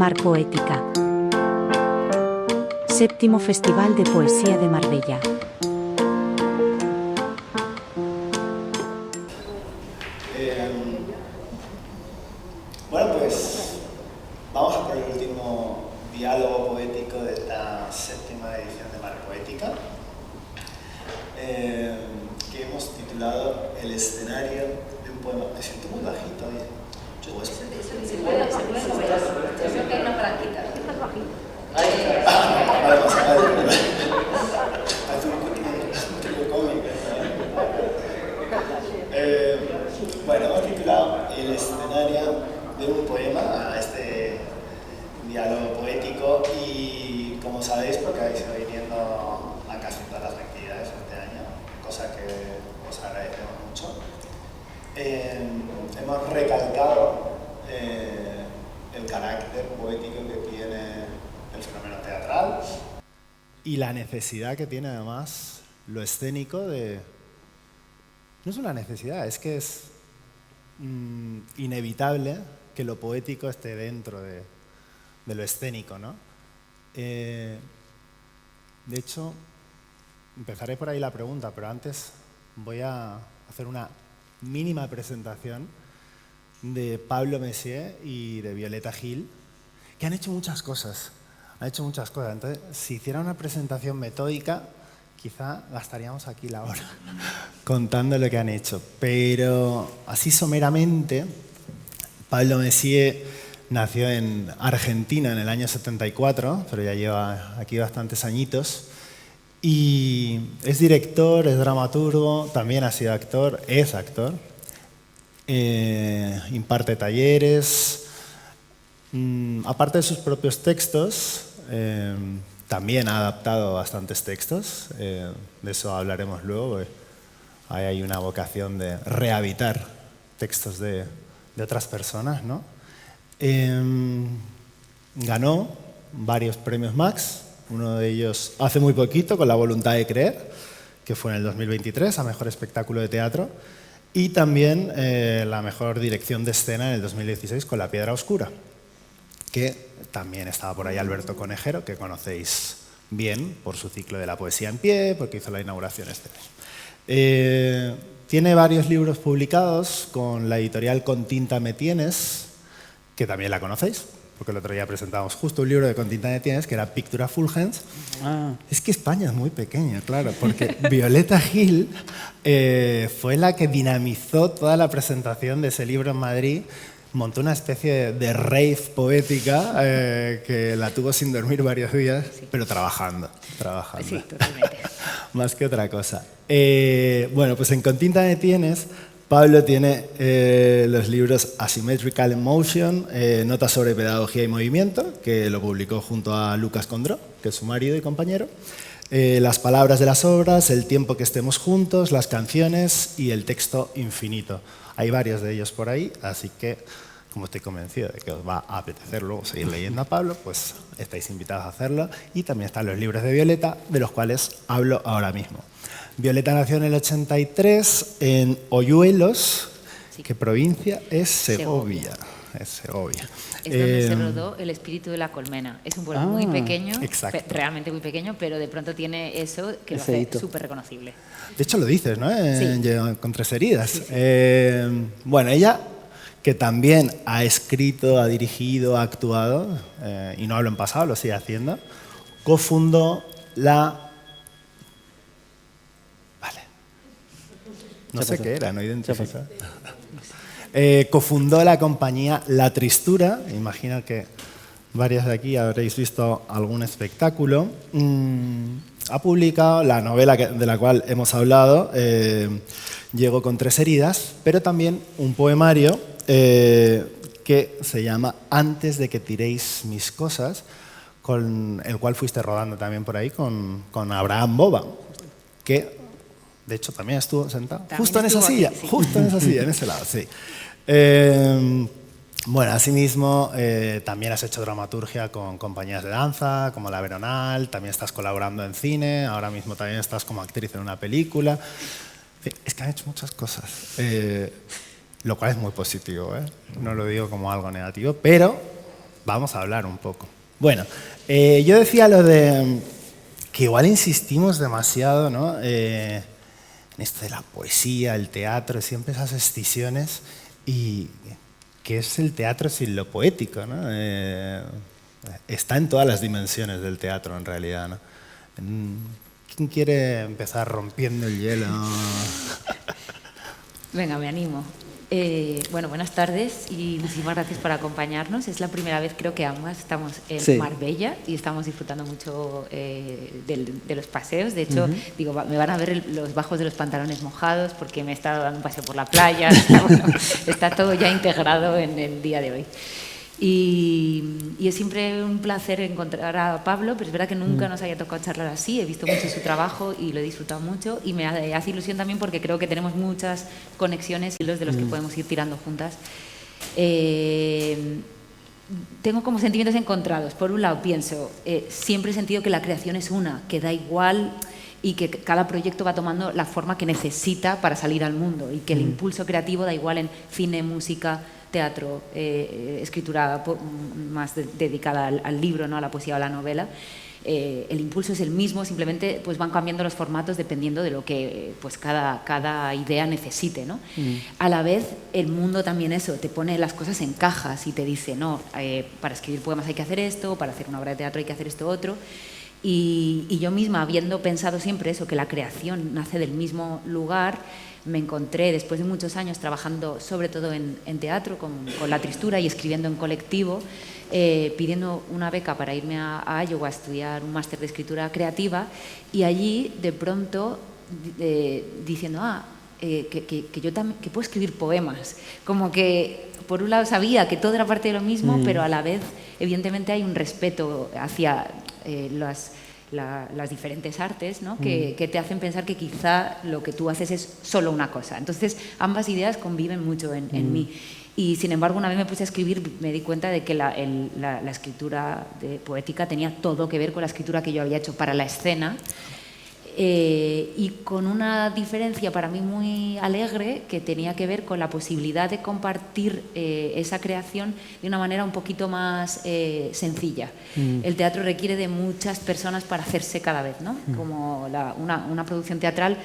Mar Poética. Séptimo Festival de Poesía de Marbella. Bueno, pues vamos a por el último diálogo poético de esta séptima edición de Mar Poética, que hemos titulado El escenario de un poema. Me siento muy bajito hoy. Se puede mover. Yo creo que hay una palanquita. Vale, vamos a ver. Hace un truco cómico. Bueno, hemos titulado El escenario de un poema a este diálogo poético y, como sabéis, porque habéis ido viniendo a casi todas las actividades este año, cosa que os agradecemos mucho, hemos recalcado el carácter poético que tiene el fenómeno teatral y la necesidad que tiene además lo escénico de... No es una necesidad, es que es inevitable que lo poético esté dentro de lo escénico, ¿no? De hecho, empezaré por ahí la pregunta, pero antes voy a hacer una mínima presentación de Pablo Messier y de Violeta Gil, que han hecho muchas cosas. Entonces, si hiciera una presentación metódica, quizá gastaríamos aquí la hora contando lo que han hecho. Pero así someramente, Pablo Messier nació en Argentina en el año 74, pero ya lleva aquí bastantes añitos. Y es director, es dramaturgo, también ha sido actor, es actor. Imparte talleres. Aparte de sus propios textos, también ha adaptado bastantes textos. De eso hablaremos luego. Ahí hay una vocación de rehabitar textos de otras personas, ¿no? Ganó varios premios Max, uno de ellos hace muy poquito con La voluntad de creer, que fue en el 2023, a Mejor Espectáculo de Teatro, y también la Mejor Dirección de Escena en el 2016 con La piedra oscura, que también estaba por ahí Alberto Conejero, que conocéis bien por su ciclo de la poesía en pie, porque hizo la inauguración este año. Tiene varios libros publicados con la editorial Con tinta me tienes, que también la conocéis, porque el otro día presentamos justo un libro de Con tinta me tienes, que era Pictura Fulgens. Es que España es muy pequeña, claro, porque Violeta Gil fue la que dinamizó toda la presentación de ese libro en Madrid, montó una especie de rave poética que la tuvo sin dormir varios días, sí, pero trabajando. Sí, totalmente. Más que otra cosa. Bueno, pues en Con tinta me tienes, Pablo tiene los libros Asymmetrical Emotion, Notas sobre pedagogía y movimiento, que lo publicó junto a Lucas Condró, que es su marido y compañero. Las palabras de las obras, El tiempo que estemos juntos, Las canciones y El texto infinito. Hay varios de ellos por ahí, así que, como estoy convencido de que os va a apetecer luego seguir leyendo a Pablo, pues estáis invitados a hacerlo. Y también están los libros de Violeta, de los cuales hablo ahora mismo. Violeta nació en el 83 en Oyuelos, sí, que provincia es Segovia. Es Segovia. Es donde se rodó El espíritu de la colmena. Es un pueblo muy pequeño, realmente muy pequeño, pero de pronto tiene eso que lo hace súper reconocible. De hecho lo dices, ¿no? Sí. Con 3 heridas. Sí, sí. Bueno, ella, que también ha escrito, ha dirigido, ha actuado, y no hablo en pasado, lo sigue haciendo, cofundó la... Vale. No sé qué era, no identifico. Cofundó la compañía La Tristura, imagino que varias de aquí habréis visto algún espectáculo. Ha publicado la novela de la cual hemos hablado, Llego con 3 heridas, pero también un poemario que se llama Antes de que tiréis mis cosas, con el cual fuiste rodando también por ahí con Abraham Boba, que de hecho también estuvo sentado justo en esa silla, sí. Justo en esa silla, en ese lado, sí. Bueno, asimismo, también has hecho dramaturgia con compañías de danza, como La Veronal, también estás colaborando en cine, ahora mismo también estás como actriz en una película. Es que han hecho muchas cosas, lo cual es muy positivo, ¿eh? No lo digo como algo negativo, pero vamos a hablar un poco. Bueno, yo decía lo de que igual insistimos demasiado, ¿no? En esto de la poesía, el teatro, siempre esas escisiones. Y ¿qué es el teatro sin lo poético, ¿no? Está en todas las dimensiones del teatro, en realidad, ¿no? ¿Quién quiere empezar rompiendo el hielo? Venga, me animo. Bueno, buenas tardes y muchísimas gracias por acompañarnos. Es la primera vez, creo que ambas estamos en Marbella y estamos disfrutando mucho de los paseos. De hecho, digo, me van a ver los bajos de los pantalones mojados porque me he estado dando un paseo por la playa. Está todo ya integrado en el día de hoy. Y es siempre un placer encontrar a Pablo, pero es verdad que nunca nos haya tocado charlar así. He visto mucho su trabajo y lo he disfrutado mucho y me hace ilusión también porque creo que tenemos muchas conexiones y los de los que podemos ir tirando juntas. Tengo como sentimientos encontrados. Por un lado pienso, siempre he sentido que la creación es una, que da igual y que cada proyecto va tomando la forma que necesita para salir al mundo y que el impulso creativo da igual en cine, música, teatro, escritura más dedicada al libro, ¿no? A la poesía o a la novela. El impulso es el mismo, simplemente pues van cambiando los formatos dependiendo de lo que pues cada idea necesite, ¿no? A la vez, el mundo también eso, te pone las cosas en cajas y te dice, no, para escribir poemas hay que hacer esto, para hacer una obra de teatro hay que hacer esto otro. Y yo misma, habiendo pensado siempre eso, que la creación nace del mismo lugar, me encontré después de muchos años trabajando sobre todo en teatro con La Tristura y escribiendo en colectivo, pidiendo una beca para irme a Iowa a estudiar un máster de escritura creativa y allí de pronto diciendo que yo también que puedo escribir poemas, como que por un lado sabía que todo era parte de lo mismo, pero a la vez evidentemente hay un respeto hacia las diferentes artes, ¿no? que te hacen pensar que quizá lo que tú haces es solo una cosa. Entonces, ambas ideas conviven mucho en mí. Y, sin embargo, una vez me puse a escribir, me di cuenta de que la escritura poética tenía todo que ver con la escritura que yo había hecho para la escena. Y con una diferencia para mí muy alegre que tenía que ver con la posibilidad de compartir esa creación de una manera un poquito más sencilla. El teatro requiere de muchas personas para hacerse cada vez, ¿no? Como una producción teatral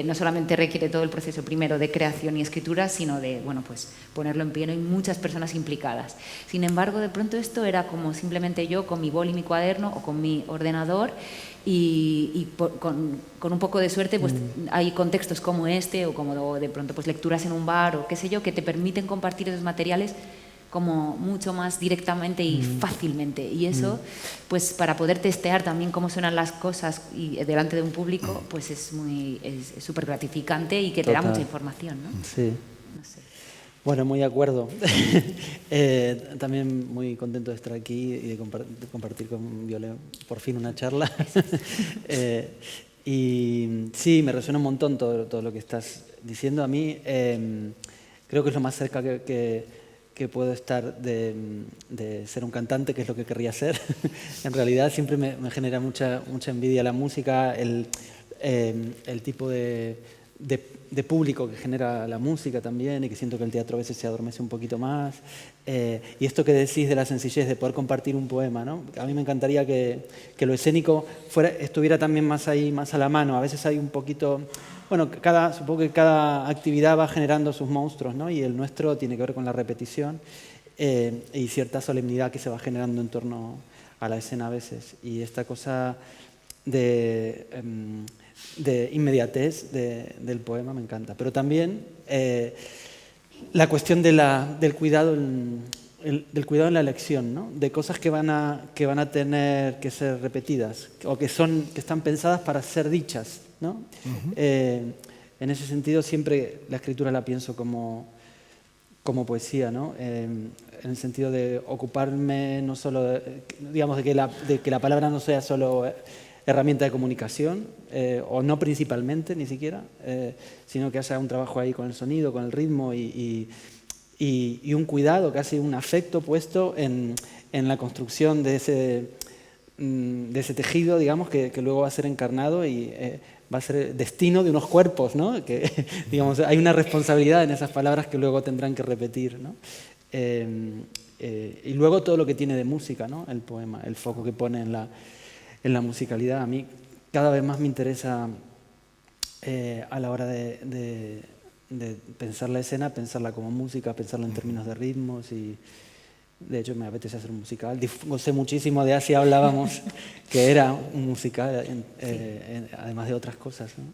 no solamente requiere todo el proceso primero de creación y escritura, sino de pues ponerlo en pie, ¿no? Hay muchas personas implicadas. Sin embargo, de pronto esto era como simplemente yo con mi boli y mi cuaderno o con mi ordenador. Y con un poco de suerte pues hay contextos como este o como de pronto pues lecturas en un bar o qué sé yo que te permiten compartir esos materiales como mucho más directamente y fácilmente y eso pues para poder testear también cómo suenan las cosas y delante de un público pues es súper gratificante y que te da mucha información, ¿no? Sí. No sé. Bueno, muy de acuerdo. También muy contento de estar aquí y de compartir con Viole por fin una charla. Y sí, me resuena un montón todo lo que estás diciendo. A mí creo que es lo más cerca que puedo estar de ser un cantante, que es lo que querría ser. En realidad siempre me genera mucha envidia la música, el tipo de público que genera la música también y que siento que el teatro a veces se adormece un poquito más. Y esto que decís de la sencillez de poder compartir un poema, ¿no? A mí me encantaría que lo escénico estuviera también más ahí, más a la mano. A veces hay un poquito... Bueno, supongo que cada actividad va generando sus monstruos, ¿no? Y el nuestro tiene que ver con la repetición y cierta solemnidad que se va generando en torno a la escena a veces. Y esta cosa de inmediatez del poema me encanta. Pero también la cuestión del cuidado del cuidado en la elección, ¿no? De cosas que van a tener que ser repetidas o que están pensadas para ser dichas, ¿no? En ese sentido siempre la escritura la pienso como poesía, ¿no? En el sentido de ocuparme no solo de que la palabra no sea solo herramienta de comunicación, o no principalmente ni siquiera, sino que haya un trabajo ahí con el sonido, con el ritmo y un cuidado, casi un afecto puesto en la construcción de ese tejido, digamos, que luego va a ser encarnado y va a ser destino de unos cuerpos, ¿no? Que, digamos, hay una responsabilidad en esas palabras que luego tendrán que repetir, ¿no? Y luego todo lo que tiene de música, ¿no? El poema, el foco que pone en la musicalidad. A mí cada vez más me interesa a la hora de pensar la escena, pensarla como música, pensarla en términos de ritmos y de hecho me apetece hacer un musical. Gocé muchísimo de Así hablábamos, que era un musical, además de otras cosas, ¿no?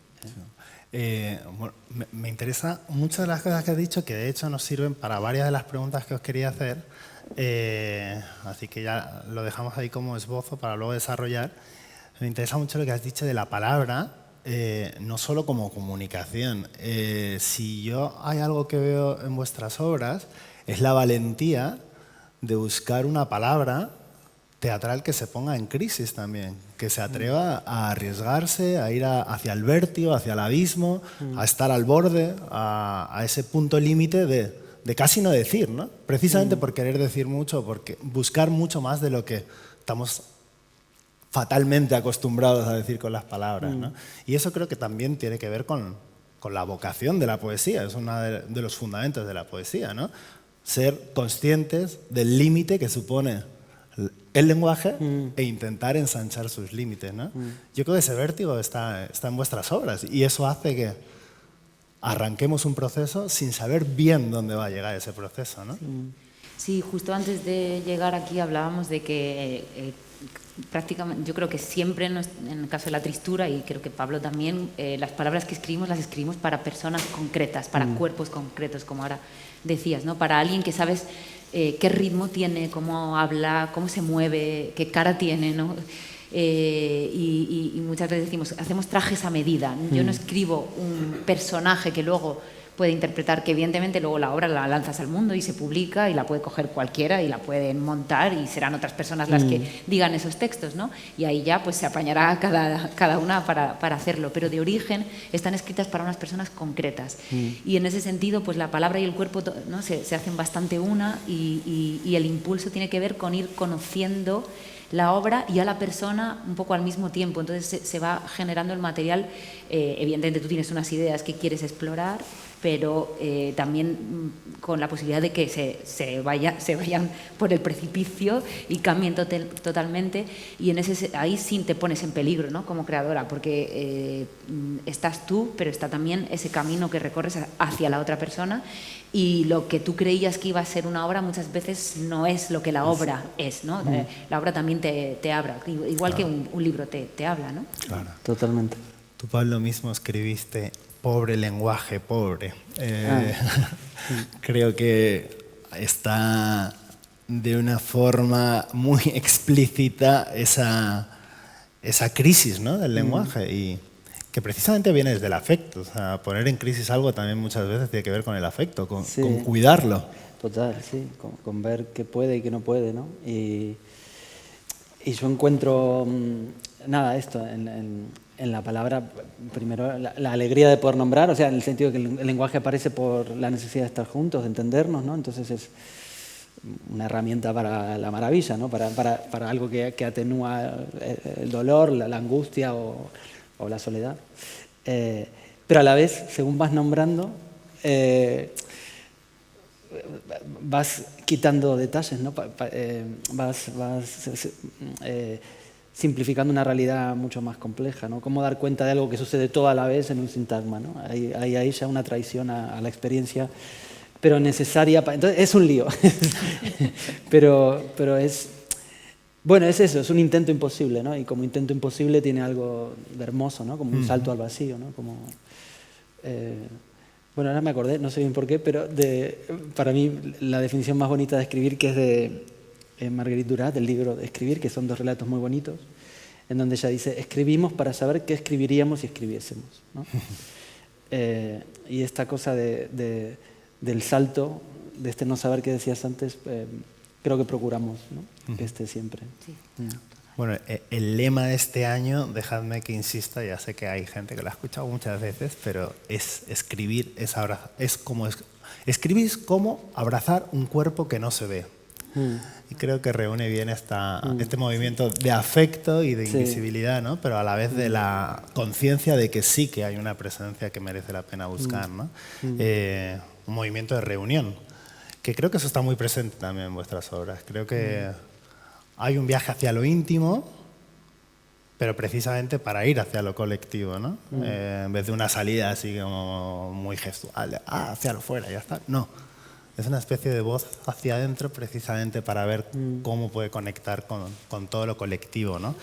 Bueno, me interesa muchas de las cosas que has dicho, que de hecho nos sirven para varias de las preguntas que os quería hacer, así que ya lo dejamos ahí como esbozo para luego desarrollar. Me interesa mucho lo que has dicho de la palabra, no solo como comunicación. Si yo hay algo que veo en vuestras obras, es la valentía de buscar una palabra teatral que se ponga en crisis también, que se atreva a arriesgarse, a ir hacia el vértigo, hacia el abismo, a estar al borde, a ese punto límite de casi no decir, ¿no? Precisamente por querer decir mucho, porque buscar mucho más de lo que estamos fatalmente acostumbrados a decir con las palabras, ¿no? Y eso creo que también tiene que ver con la vocación de la poesía, es uno de los fundamentos de la poesía, ¿no? Ser conscientes del límite que supone el lenguaje e intentar ensanchar sus límites, ¿no? Yo creo que ese vértigo está en vuestras obras y eso hace que arranquemos un proceso sin saber bien dónde va a llegar ese proceso, ¿no? Sí, justo antes de llegar aquí hablábamos de que prácticamente, yo creo que siempre en el caso de la tristura, y creo que Pablo también, las palabras que escribimos las escribimos para personas concretas, para cuerpos concretos, como ahora decías, ¿no? Para alguien que sabes qué ritmo tiene, cómo habla, cómo se mueve, qué cara tiene, ¿no? Y muchas veces decimos, hacemos trajes a medida. Yo no escribo un personaje que luego puede interpretar, que evidentemente luego la obra la lanzas al mundo y se publica y la puede coger cualquiera y la pueden montar y serán otras personas las que digan esos textos, ¿no? Y ahí ya pues se apañará cada una para hacerlo, pero de origen están escritas para unas personas concretas. Y en ese sentido pues la palabra y el cuerpo, ¿no? se hacen bastante una y el impulso tiene que ver con ir conociendo la obra y a la persona un poco al mismo tiempo. Entonces se va generando el material. Evidentemente tú tienes unas ideas que quieres explorar, pero también con la posibilidad de que se vayan por el precipicio y cambien totalmente. Y ahí sí te pones en peligro, ¿no? Como creadora, porque estás tú, pero está también ese camino que recorres hacia la otra persona. Y lo que tú creías que iba a ser una obra muchas veces no es lo que la obra es, ¿no? La obra también te habla, igual que un libro te habla, ¿no? Claro. Totalmente. Tú, Pablo, mismo escribiste pobre lenguaje, pobre. Creo que está de una forma muy explícita esa crisis, ¿no? del lenguaje y que precisamente viene desde el afecto. O sea, poner en crisis algo también muchas veces tiene que ver con el afecto, con cuidarlo. Total, sí, con ver qué puede y qué no puede, ¿no? Y yo encuentro, esto en la palabra, primero la alegría de poder nombrar, o sea, en el sentido de que el lenguaje aparece por la necesidad de estar juntos, de entendernos, ¿no? Entonces es una herramienta para la maravilla, ¿no? Para algo que atenúa el dolor, la angustia o la soledad. Pero a la vez, según vas nombrando, vas quitando detalles, ¿no? Vas simplificando una realidad mucho más compleja, ¿no? Cómo dar cuenta de algo que sucede todo a la vez en un sintagma, ¿no? Hay ya una traición a la experiencia, pero necesaria. Entonces es un lío, pero es... Bueno, es eso, es un intento imposible, ¿no? Y como intento imposible tiene algo de hermoso, ¿no? Como un salto al vacío, ¿no? Como... Bueno, ahora me acordé, no sé bien por qué, pero para mí la definición más bonita de escribir, que es de Marguerite Duras, del libro de Escribir, que son 2 relatos muy bonitos, en donde ella dice, escribimos para saber qué escribiríamos si escribiésemos, ¿no? Y esta cosa del salto, de este no saber que decías antes, creo que procuramos, ¿no? Que esté siempre. Sí. Bueno, el lema de este año, dejadme que insista, ya sé que hay gente que lo ha escuchado muchas veces, pero es escribir, escribir es como abrazar un cuerpo que no se ve. Y creo que reúne bien este movimiento de afecto y de invisibilidad, ¿no? Pero a la vez de la conciencia de que sí que hay una presencia que merece la pena buscar, ¿no? Un movimiento de reunión que creo que eso está muy presente también en vuestras obras. Creo que hay un viaje hacia lo íntimo, pero precisamente para ir hacia lo colectivo, ¿no? En vez de una salida así como muy gestual, de, hacia lo fuera, ya está. No, es una especie de voz hacia adentro precisamente para ver cómo puede conectar con todo lo colectivo, ¿no?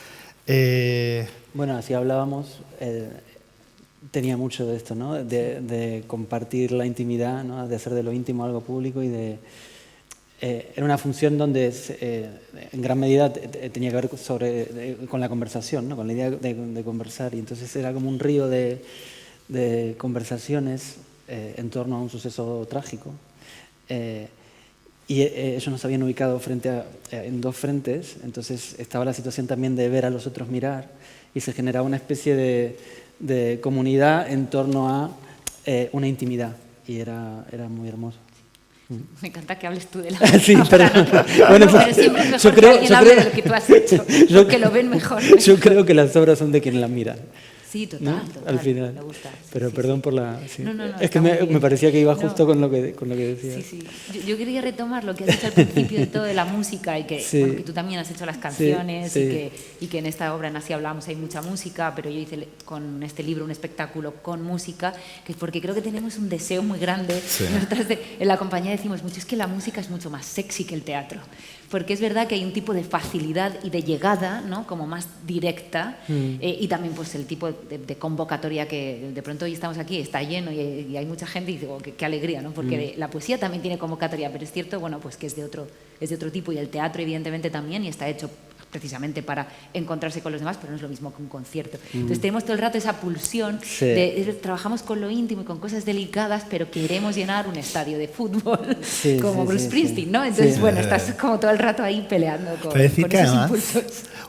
Bueno, así hablábamos, tenía mucho de esto, ¿no? De compartir la intimidad, ¿no? De hacer de lo íntimo algo público y de... era una función donde en gran medida tenía que ver con la conversación, ¿no? Con la idea de conversar, y entonces era como un río de conversaciones en torno a un suceso trágico. Y ellos nos habían ubicado en dos frentes, entonces estaba la situación también de ver a los otros mirar, y se generaba una especie de comunidad en torno a una intimidad, y era muy hermoso. Me encanta que hables tú de la Sí, música. pero, bueno, Pero siempre es mejor que alguien hable de lo que tú has hecho, porque lo ven mejor. Yo creo que las obras son de quienes las miran. Sí, total, ¿no? total. Al final. Me gusta. Sí, pero sí, perdón sí. por la... Sí. No, es que me parecía que iba justo con lo que decías. Sí, sí. Yo quería retomar lo que has dicho al principio de todo de la música y que, Sí. bueno, que tú también has hecho las canciones Sí. y que en esta obra en Así hablamos hay mucha música, pero yo hice con este libro un espectáculo con música, que es porque creo que tenemos un deseo muy grande. Sí. Nosotras en la compañía decimos mucho, es que la música es mucho más sexy que el teatro. Porque es verdad que hay un tipo de facilidad y de llegada, ¿no? Como más directa, y también pues el tipo de convocatoria que de pronto hoy estamos aquí, está lleno y hay mucha gente y digo, qué alegría, ¿no? Porque la poesía también tiene convocatoria, pero es cierto, bueno, pues que es de otro tipo, y el teatro evidentemente también, y está hecho precisamente para encontrarse con los demás, pero no es lo mismo que un concierto. Entonces tenemos todo el rato esa pulsión trabajamos con lo íntimo y con cosas delicadas, pero queremos llenar un estadio de fútbol como Bruce Springsteen, ¿no? Entonces, bueno, estás como todo el rato ahí peleando con esos impulsos.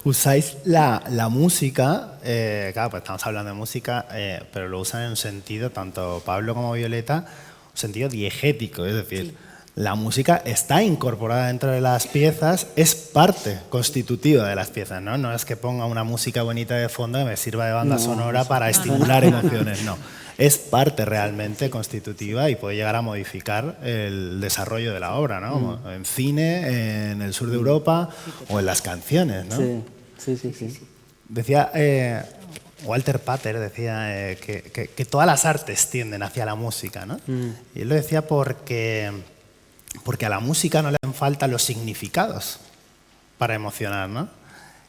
Usáis la música, claro, pues estamos hablando de música, pero lo usan en un sentido, tanto Pablo como Violeta, un sentido diegético, es decir, la música está incorporada dentro de las piezas, es parte constitutiva de las piezas, ¿no? No es que ponga una música bonita de fondo que me sirva de banda sonora para estimular emociones, no. Es parte realmente constitutiva y puede llegar a modificar el desarrollo de la obra, ¿no? En cine, en el sur de Europa o en las canciones, ¿no? Sí. Decía... Walter Pater decía que todas las artes tienden hacia la música, ¿no? Y él lo decía porque a la música no le hacen falta los significados para emocionar, ¿no?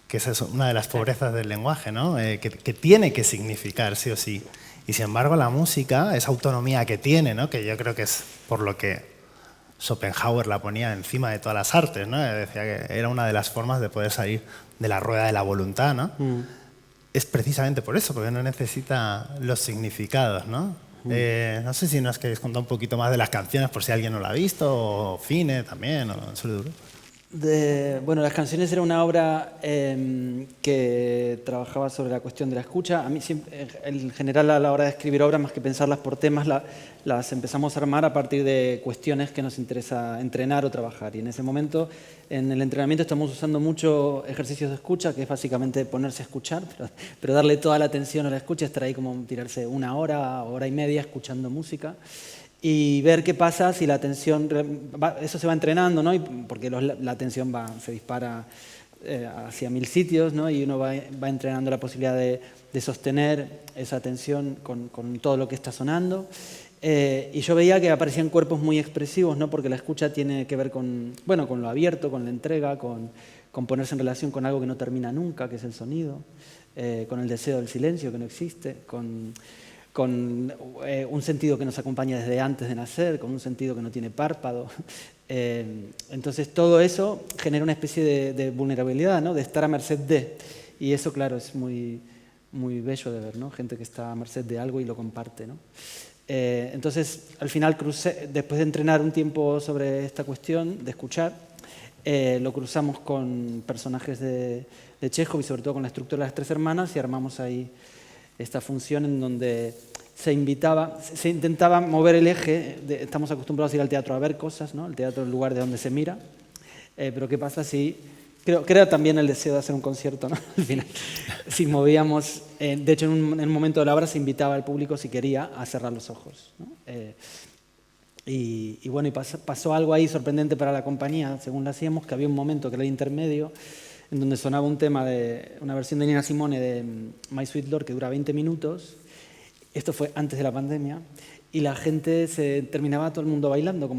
Que esa es una de las pobrezas del lenguaje, ¿no? Que tiene que significar sí o sí. Y sin embargo la música, esa autonomía que tiene, ¿no? Que yo creo que es por lo que Schopenhauer la ponía encima de todas las artes, ¿no? Decía que era una de las formas de poder salir de la rueda de la voluntad, ¿no? Es precisamente por eso, porque no necesita los significados, ¿no? No sé si nos queréis contar un poquito más de las canciones, por si alguien no la ha visto, o Fine también, o Sur de Europa. Bueno, Las canciones era una obra que trabajaba sobre la cuestión de la escucha. A mí, en general, a la hora de escribir obras, más que pensarlas por temas, las empezamos a armar a partir de cuestiones que nos interesa entrenar o trabajar. Y en ese momento, en el entrenamiento, estamos usando mucho ejercicios de escucha, que es básicamente ponerse a escuchar, pero darle toda la atención a la escucha, estar ahí como tirarse una hora, hora y media escuchando música. Y ver qué pasa si la atención, eso se va entrenando, ¿no? Porque la atención se dispara hacia 1000 sitios, ¿no? Y uno va entrenando la posibilidad de sostener esa atención con todo lo que está sonando. Y yo veía que aparecían cuerpos muy expresivos, ¿no? Porque la escucha tiene que ver con lo abierto, con la entrega, con ponerse en relación con algo que no termina nunca, que es el sonido, con el deseo del silencio que no existe, con un sentido que nos acompaña desde antes de nacer, con un sentido que no tiene párpado. Entonces todo eso genera una especie de vulnerabilidad, ¿no? De estar a merced de. Y eso, claro, es muy, muy bello de ver, ¿no? Gente que está a merced de algo y lo comparte, ¿no? Entonces, al final, después de entrenar un tiempo sobre esta cuestión, de escuchar, lo cruzamos con personajes de Chekhov y sobre todo con la estructura de las tres hermanas y armamos ahí esta función en donde se intentaba mover el eje. Estamos acostumbrados a ir al teatro a ver cosas, ¿no? El teatro es el lugar de donde se mira, pero ¿qué pasa si...? Creo que era también el deseo de hacer un concierto, ¿no? Al final, si movíamos... de hecho, en un momento de la obra se invitaba al público, si quería, a cerrar los ojos, ¿no? Y bueno, pasó algo ahí sorprendente para la compañía, según lo hacíamos, que había un momento que era el intermedio, en donde sonaba un tema de una versión de Nina Simone de My Sweet Lord que dura 20 minutos. Esto fue antes de la pandemia. Y la gente se terminaba todo el mundo bailando,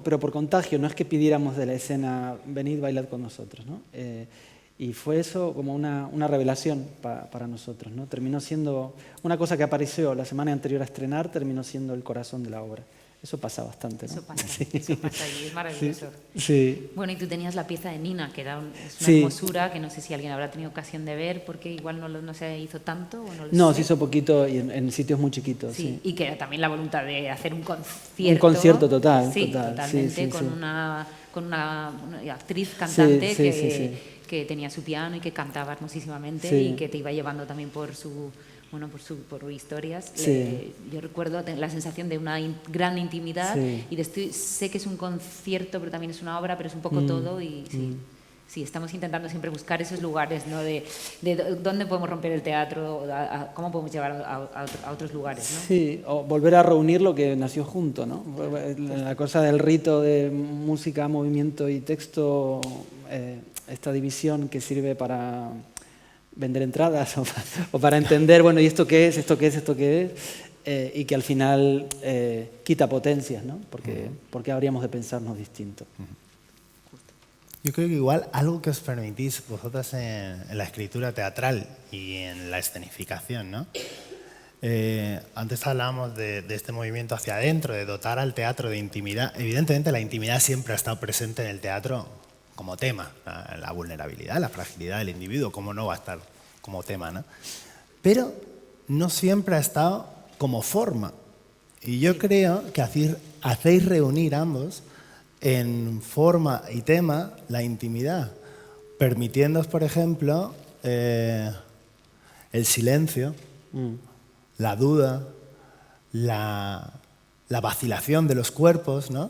pero por contagio, no es que pidiéramos de la escena, venid, bailad con nosotros, ¿no? Y fue eso como una revelación para nosotros, ¿no? Terminó siendo una cosa que apareció la semana anterior a estrenar, terminó siendo el corazón de la obra. Eso pasa bastante, ¿no? Eso pasa, Sí. eso pasa y es maravilloso. Sí. Bueno, y tú tenías la pieza de Nina, que es una Sí. hermosura, que no sé si alguien habrá tenido ocasión de ver, porque igual no se hizo tanto o no lo No, sé. se hizo poquito y en sitios muy chiquitos. Sí, Sí. y que era también la voluntad de hacer un concierto. Un concierto total, Sí, total. totalmente, Sí, sí, con sí. una actriz cantante Sí, sí, sí. que tenía su piano y que cantaba hermosísimamente Sí. y que te iba llevando también por historias. Sí. Yo recuerdo la sensación de una gran intimidad Sí. y sé que es un concierto, pero también es una obra, pero es un poco todo y sí. Sí, estamos intentando siempre buscar esos lugares, ¿no? de dónde podemos romper el teatro, cómo podemos llevar a otros lugares, ¿no? Sí, o volver a reunir lo que nació junto, ¿no? La cosa del rito de música, movimiento y texto, esta división que sirve para vender entradas o para entender, bueno, ¿y esto qué es? ¿Esto qué es? ¿Esto qué es? Y que al final quita potencias, ¿no? Porque habríamos de pensarnos distinto. Yo creo que igual algo que os permitís vosotras en la escritura teatral y en la escenificación, ¿no? Antes hablábamos de este movimiento hacia adentro, de dotar al teatro de intimidad. Evidentemente la intimidad siempre ha estado presente en el teatro como tema, la vulnerabilidad, la fragilidad del individuo, cómo no va a estar como tema, ¿no? Pero no siempre ha estado como forma. Y yo creo que hacéis reunir ambos en forma y tema la intimidad, permitiéndoos, por ejemplo, el silencio, la duda, la vacilación de los cuerpos, ¿no?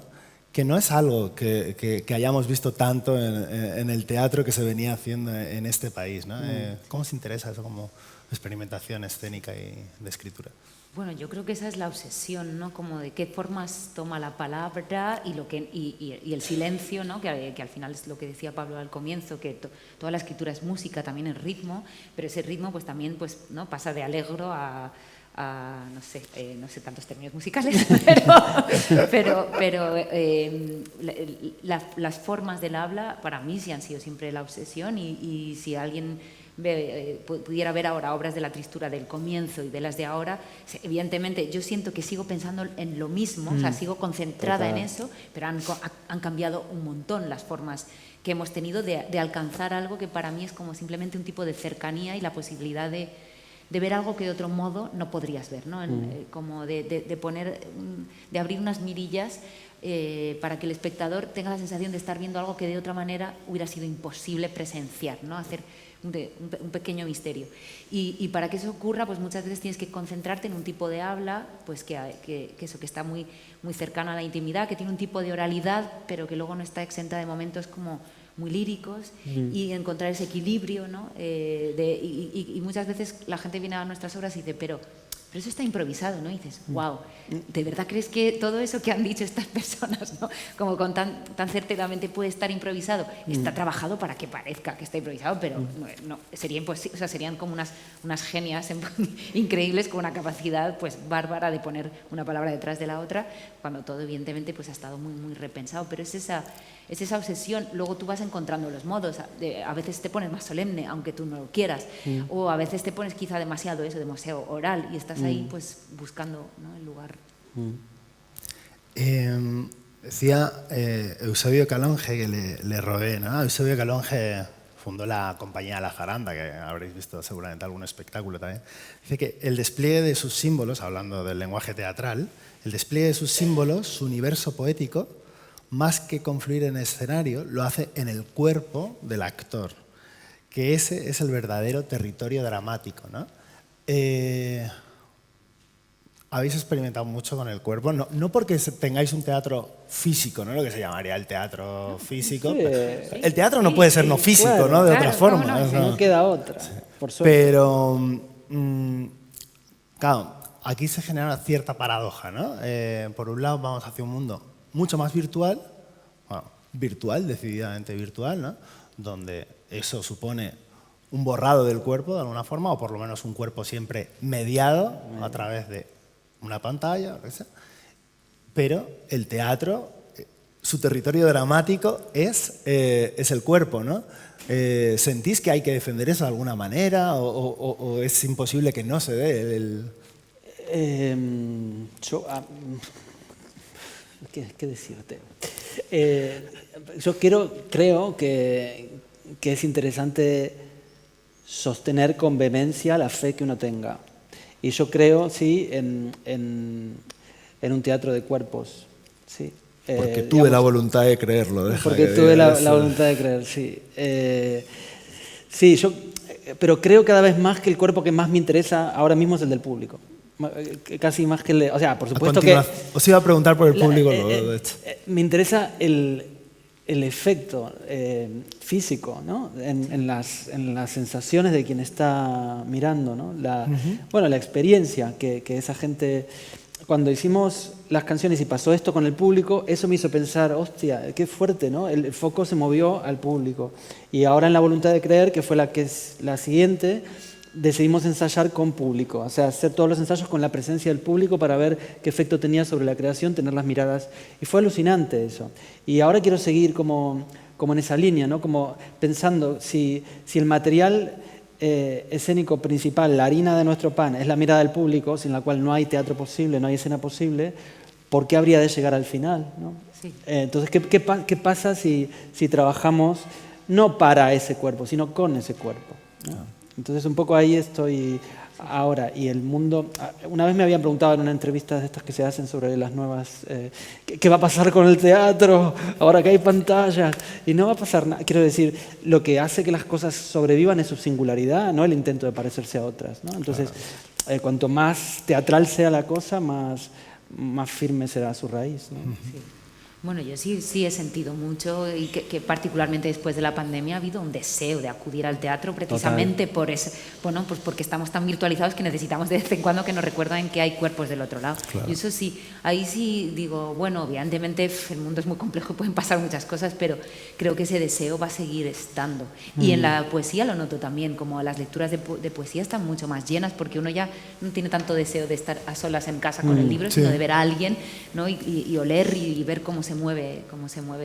Que no es algo que hayamos visto tanto en el teatro que se venía haciendo en este país, ¿no? ¿Cómo os interesa eso como experimentación escénica y de escritura? Bueno, yo creo que esa es la obsesión, ¿no? Como de qué formas toma la palabra y el silencio, ¿no? Que al final es lo que decía Pablo al comienzo, que toda la escritura es música, también es ritmo, pero ese ritmo pues también pues, ¿no? Pasa de alegro a no sé tantos términos musicales, pero las formas del habla para mí sí han sido siempre la obsesión y si alguien pudiera ver ahora obras de la Tristura del comienzo y de las de ahora, evidentemente yo siento que sigo pensando en lo mismo, o sea, sigo concentrada en eso, pero han cambiado un montón las formas que hemos tenido de alcanzar algo que para mí es como simplemente un tipo de cercanía y la posibilidad de ver algo que de otro modo no podrías ver, ¿no? Como de abrir unas mirillas para que el espectador tenga la sensación de estar viendo algo que de otra manera hubiera sido imposible presenciar, ¿no? Hacer un pequeño misterio. Y para que eso ocurra, pues muchas veces tienes que concentrarte en un tipo de habla, pues que está muy, muy cercano a la intimidad, que tiene un tipo de oralidad, pero que luego no está exenta de momentos como muy líricos, y encontrar ese equilibrio, ¿no? Y muchas veces la gente viene a nuestras obras y dice, pero eso está improvisado, ¿no? Y dices, wow, ¿de verdad crees que todo eso que han dicho estas personas, ¿no? Como con tan certeramente puede estar improvisado? Está trabajado para que parezca que está improvisado, pero no, sería imposible, o sea, serían como unas genias increíbles con una capacidad pues bárbara de poner una palabra detrás de la otra, cuando todo evidentemente pues ha estado muy, muy repensado, pero es esa obsesión. Luego tú vas encontrando los modos, a veces te pones más solemne, aunque tú no lo quieras, o a veces te pones quizá demasiado oral, y estás ahí pues buscando, ¿no? El lugar. Decía Eusebio Calonge, que le robé, ¿no? Eusebio Calonge fundó la compañía La Jaranda, que habréis visto seguramente algún espectáculo también. Dice que el despliegue de sus símbolos, hablando del lenguaje teatral, el despliegue de sus símbolos, su universo poético, más que confluir en escenario, lo hace en el cuerpo del actor, que ese es el verdadero territorio dramático, ¿no? Habéis experimentado mucho con el cuerpo, no porque tengáis un teatro físico, ¿no? Lo que se llamaría el teatro físico. Sí, el teatro no puede ser no físico, claro, ¿no? De claro, otra forma. no, No queda otra, por suerte. Pero, claro, aquí se genera una cierta paradoja, ¿no? Por un lado vamos hacia un mundo mucho más virtual, bueno, virtual, decididamente virtual, ¿no? Donde eso supone un borrado del cuerpo de alguna forma, o por lo menos un cuerpo siempre mediado a través de una pantalla, o lo que sea. Pero el teatro, su territorio dramático es el cuerpo, ¿no? ¿Sentís que hay que defender eso de alguna manera o es imposible que no se dé ¿Qué decirte? Yo creo que es interesante sostener con vehemencia la fe que uno tenga. Y yo creo, sí, en un teatro de cuerpos. Sí. Porque tuve la voluntad de creerlo. Porque tuve la voluntad de creer, sí. Sí, pero creo cada vez más que el cuerpo que más me interesa ahora mismo es el del público. Casi más que el de... O sea, por supuesto que... Os iba a preguntar por el público luego, de hecho. Me interesa el efecto físico, ¿no? en las sensaciones de quien está mirando, ¿no? Bueno, la experiencia que esa gente... Cuando hicimos las canciones y pasó esto con el público, eso me hizo pensar, hostia, qué fuerte, ¿no? El foco se movió al público. Y ahora en La Voluntad de Creer, que fue la siguiente, decidimos ensayar con público, o sea, hacer todos los ensayos con la presencia del público para ver qué efecto tenía sobre la creación, tener las miradas. Y fue alucinante eso. Y ahora quiero seguir como en esa línea, ¿no? Como pensando si el material escénico principal, la harina de nuestro pan, es la mirada del público, sin la cual no hay teatro posible, no hay escena posible, ¿por qué habría de llegar al final, ¿no? Sí. Entonces, ¿qué pasa si trabajamos no para ese cuerpo, sino con ese cuerpo, ¿no? Entonces, un poco ahí estoy ahora. Y el mundo... Una vez me habían preguntado en una entrevista de estas que se hacen sobre las nuevas... ¿qué va a pasar con el teatro ahora que hay pantallas? Y no va a pasar nada. Quiero decir, lo que hace que las cosas sobrevivan es su singularidad, no el intento de parecerse a otras, ¿no? Entonces, cuanto más teatral sea la cosa, más firme será su raíz, ¿no? Sí. Bueno, yo sí he sentido mucho y que particularmente después de la pandemia ha habido un deseo de acudir al teatro precisamente por eso, bueno, pues porque estamos tan virtualizados que necesitamos de vez en cuando que nos recuerden que hay cuerpos del otro lado. Claro. Y eso sí, ahí sí digo, bueno, evidentemente el mundo es muy complejo y pueden pasar muchas cosas, pero creo que ese deseo va a seguir estando. Y en la poesía lo noto también, como las lecturas de poesía están mucho más llenas porque uno ya no tiene tanto deseo de estar a solas en casa con el libro, sino de ver a alguien, ¿no? y oler y ver cómo se mueve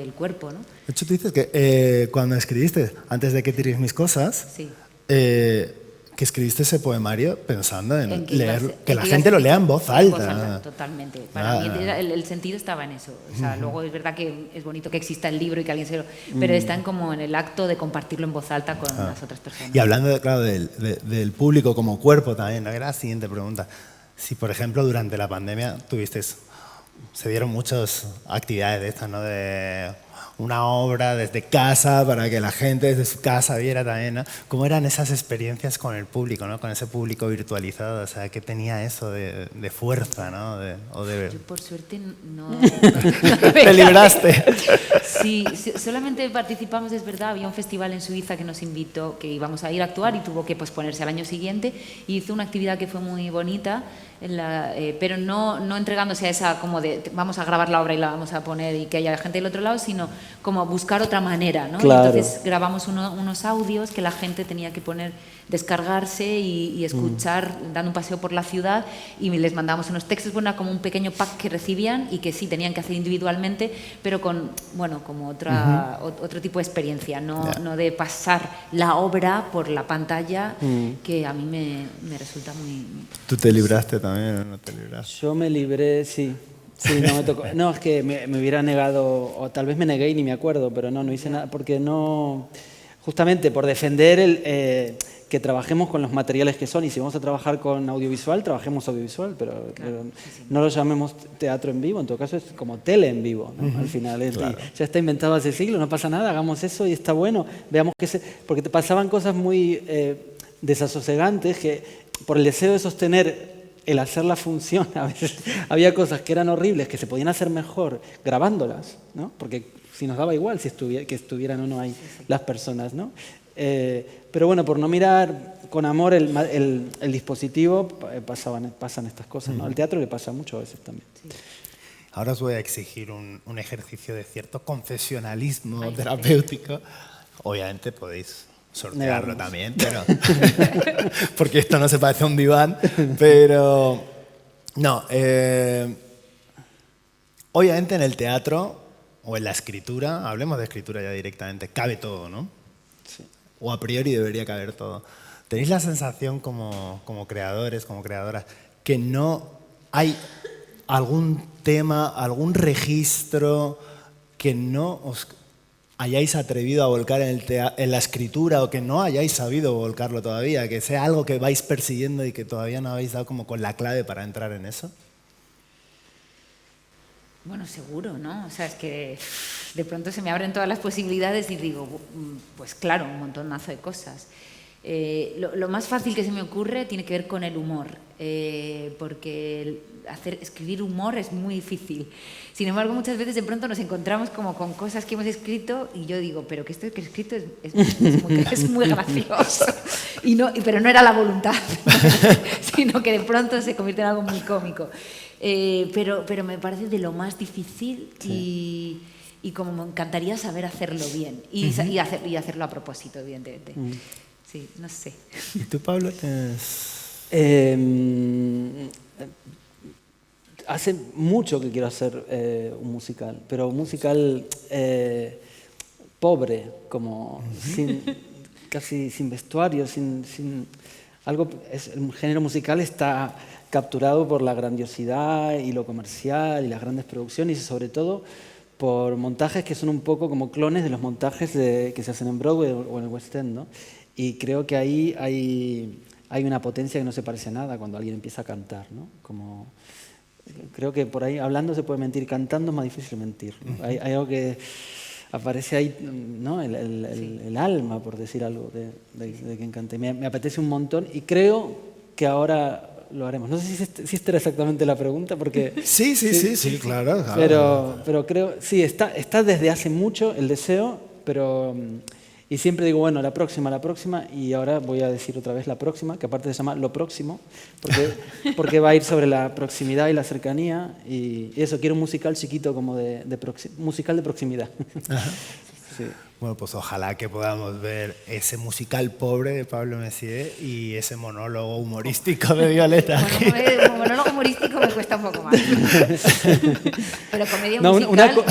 el cuerpo, ¿no? De hecho, tú dices que cuando escribiste, antes de que tires mis cosas, sí. Que escribiste ese poemario pensando en leer, que la gente lo lea en voz alta. Totalmente. Para mí el sentido estaba en eso. O sea, luego es verdad que es bonito que exista el libro y que alguien se lo... Pero están como en el acto de compartirlo en voz alta con las otras personas. Y hablando, claro, del público como cuerpo también, ¿no? Era la siguiente pregunta. Si, por ejemplo, durante la pandemia se dieron muchas actividades de estas, ¿no? De una obra desde casa para que la gente desde su casa viera también, ¿no? ¿Cómo eran esas experiencias con el público, ¿no? Con ese público virtualizado? O sea, ¿qué tenía eso de fuerza, ¿no? Yo por suerte no... Te libraste. Sí, solamente participamos, es verdad, había un festival en Suiza que nos invitó, que íbamos a ir a actuar y tuvo que posponerse al año siguiente y hizo una actividad que fue muy bonita, pero no entregándose a esa como de vamos a grabar la obra y la vamos a poner y que haya gente del otro lado, sino como buscar otra manera, ¿no? Claro. Entonces grabamos unos audios que la gente tenía que descargarse y escuchar dando un paseo por la ciudad y les mandamos unos textos, bueno, como un pequeño pack que recibían y que sí tenían que hacer individualmente, pero con, bueno, como otro tipo de experiencia, no de pasar la obra por la pantalla, que a mí me resulta muy... ¿Tú te libraste también o no te libraste? Yo me libré, sí. Sí, no me tocó. No, es que me hubiera negado, o tal vez me negué y ni me acuerdo, pero no hice nada, porque no... Justamente por defender que trabajemos con los materiales que son, y si vamos a trabajar con audiovisual, trabajemos audiovisual, pero no lo llamemos teatro en vivo, en todo caso es como tele en vivo, ¿no? Al final ya está inventado hace siglos, no pasa nada, hagamos eso y está bueno, veamos porque te pasaban cosas muy desasosegantes que por el deseo de sostener el hacer la función, a veces había cosas que eran horribles, que se podían hacer mejor grabándolas, ¿no? Porque si nos daba igual que estuvieran o no ahí las personas, ¿no? Pero bueno, por no mirar con amor el dispositivo, pasan estas cosas, ¿no? Al teatro le pasa mucho a veces también. Sí. Ahora os voy a exigir un ejercicio de cierto confesionalismo terapéutico. Obviamente podéis sortearlo también, pero porque esto no se parece a un diván, pero no. Obviamente en el teatro o en la escritura, hablemos de escritura ya directamente, cabe todo, ¿no? Sí. O a priori debería caber todo. ¿Tenéis la sensación como creadores, como creadoras, que no hay algún tema, algún registro que no os hayáis atrevido a volcar en la escritura o que no hayáis sabido volcarlo todavía, que sea algo que vais persiguiendo y que todavía no habéis dado como con la clave para entrar en eso? Bueno, seguro, ¿no? O sea, es que de pronto se me abren todas las posibilidades y digo, pues claro, un montonazo de cosas. Lo más fácil que se me ocurre tiene que ver con el humor, porque escribir humor es muy difícil. Sin embargo, muchas veces de pronto nos encontramos como con cosas que hemos escrito y yo digo, pero que esto que he escrito es muy gracioso. Pero no era la voluntad, sino que de pronto se convierte en algo muy cómico. Pero me parece de lo más difícil y como me encantaría saber hacerlo bien y hacerlo a propósito, evidentemente. Sí, no sé. ¿Y tú, Pablo, hace mucho que quiero hacer un musical, pero un musical pobre, como casi sin vestuario, sin algo. El género musical está capturado por la grandiosidad y lo comercial y las grandes producciones y sobre todo por montajes que son un poco como clones de los montajes que se hacen en Broadway o en el West End, ¿no? Y creo que ahí hay una potencia que no se parece a nada cuando alguien empieza a cantar, ¿no? Creo que por ahí hablando se puede mentir, cantando es más difícil mentir, ¿no? Hay algo que aparece ahí, ¿no? El alma, por decir algo, de quien cante. Me apetece un montón y creo que ahora lo haremos. No sé si esta era exactamente la pregunta, porque... Sí, claro. Pero creo, sí, está desde hace mucho el deseo, pero... Y siempre digo, bueno, la próxima, y ahora voy a decir otra vez la próxima, que aparte se llama Lo Próximo, porque va a ir sobre la proximidad y la cercanía, y eso, quiero un musical chiquito como musical de proximidad. Sí. Bueno, pues ojalá que podamos ver ese musical pobre de Pablo Messier y ese monólogo humorístico de Violeta. Bueno, monólogo humorístico me cuesta un poco más. Pero comedia musical,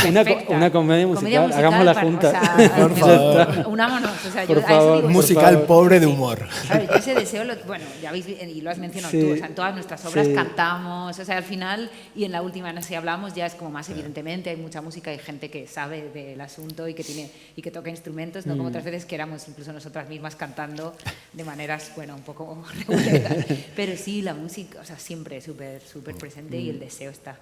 una comedia musical, hagámosla juntas. O sea, por favor. Unámonos. O sea, por favor, musical pobre de humor. ¿Sabes? Yo ese deseo, bueno, ya habéis, y lo has mencionado tú, o sea, en todas nuestras obras cantamos, o sea, al final, y en la última, no sé, hablamos, ya es como más evidentemente, hay mucha música, hay gente que sabe del asunto y que toca instrumentos, no como otras veces que éramos incluso nosotras mismas cantando de maneras, bueno, un poco regulares. Pero sí, la música, o sea, siempre súper presente y el deseo está.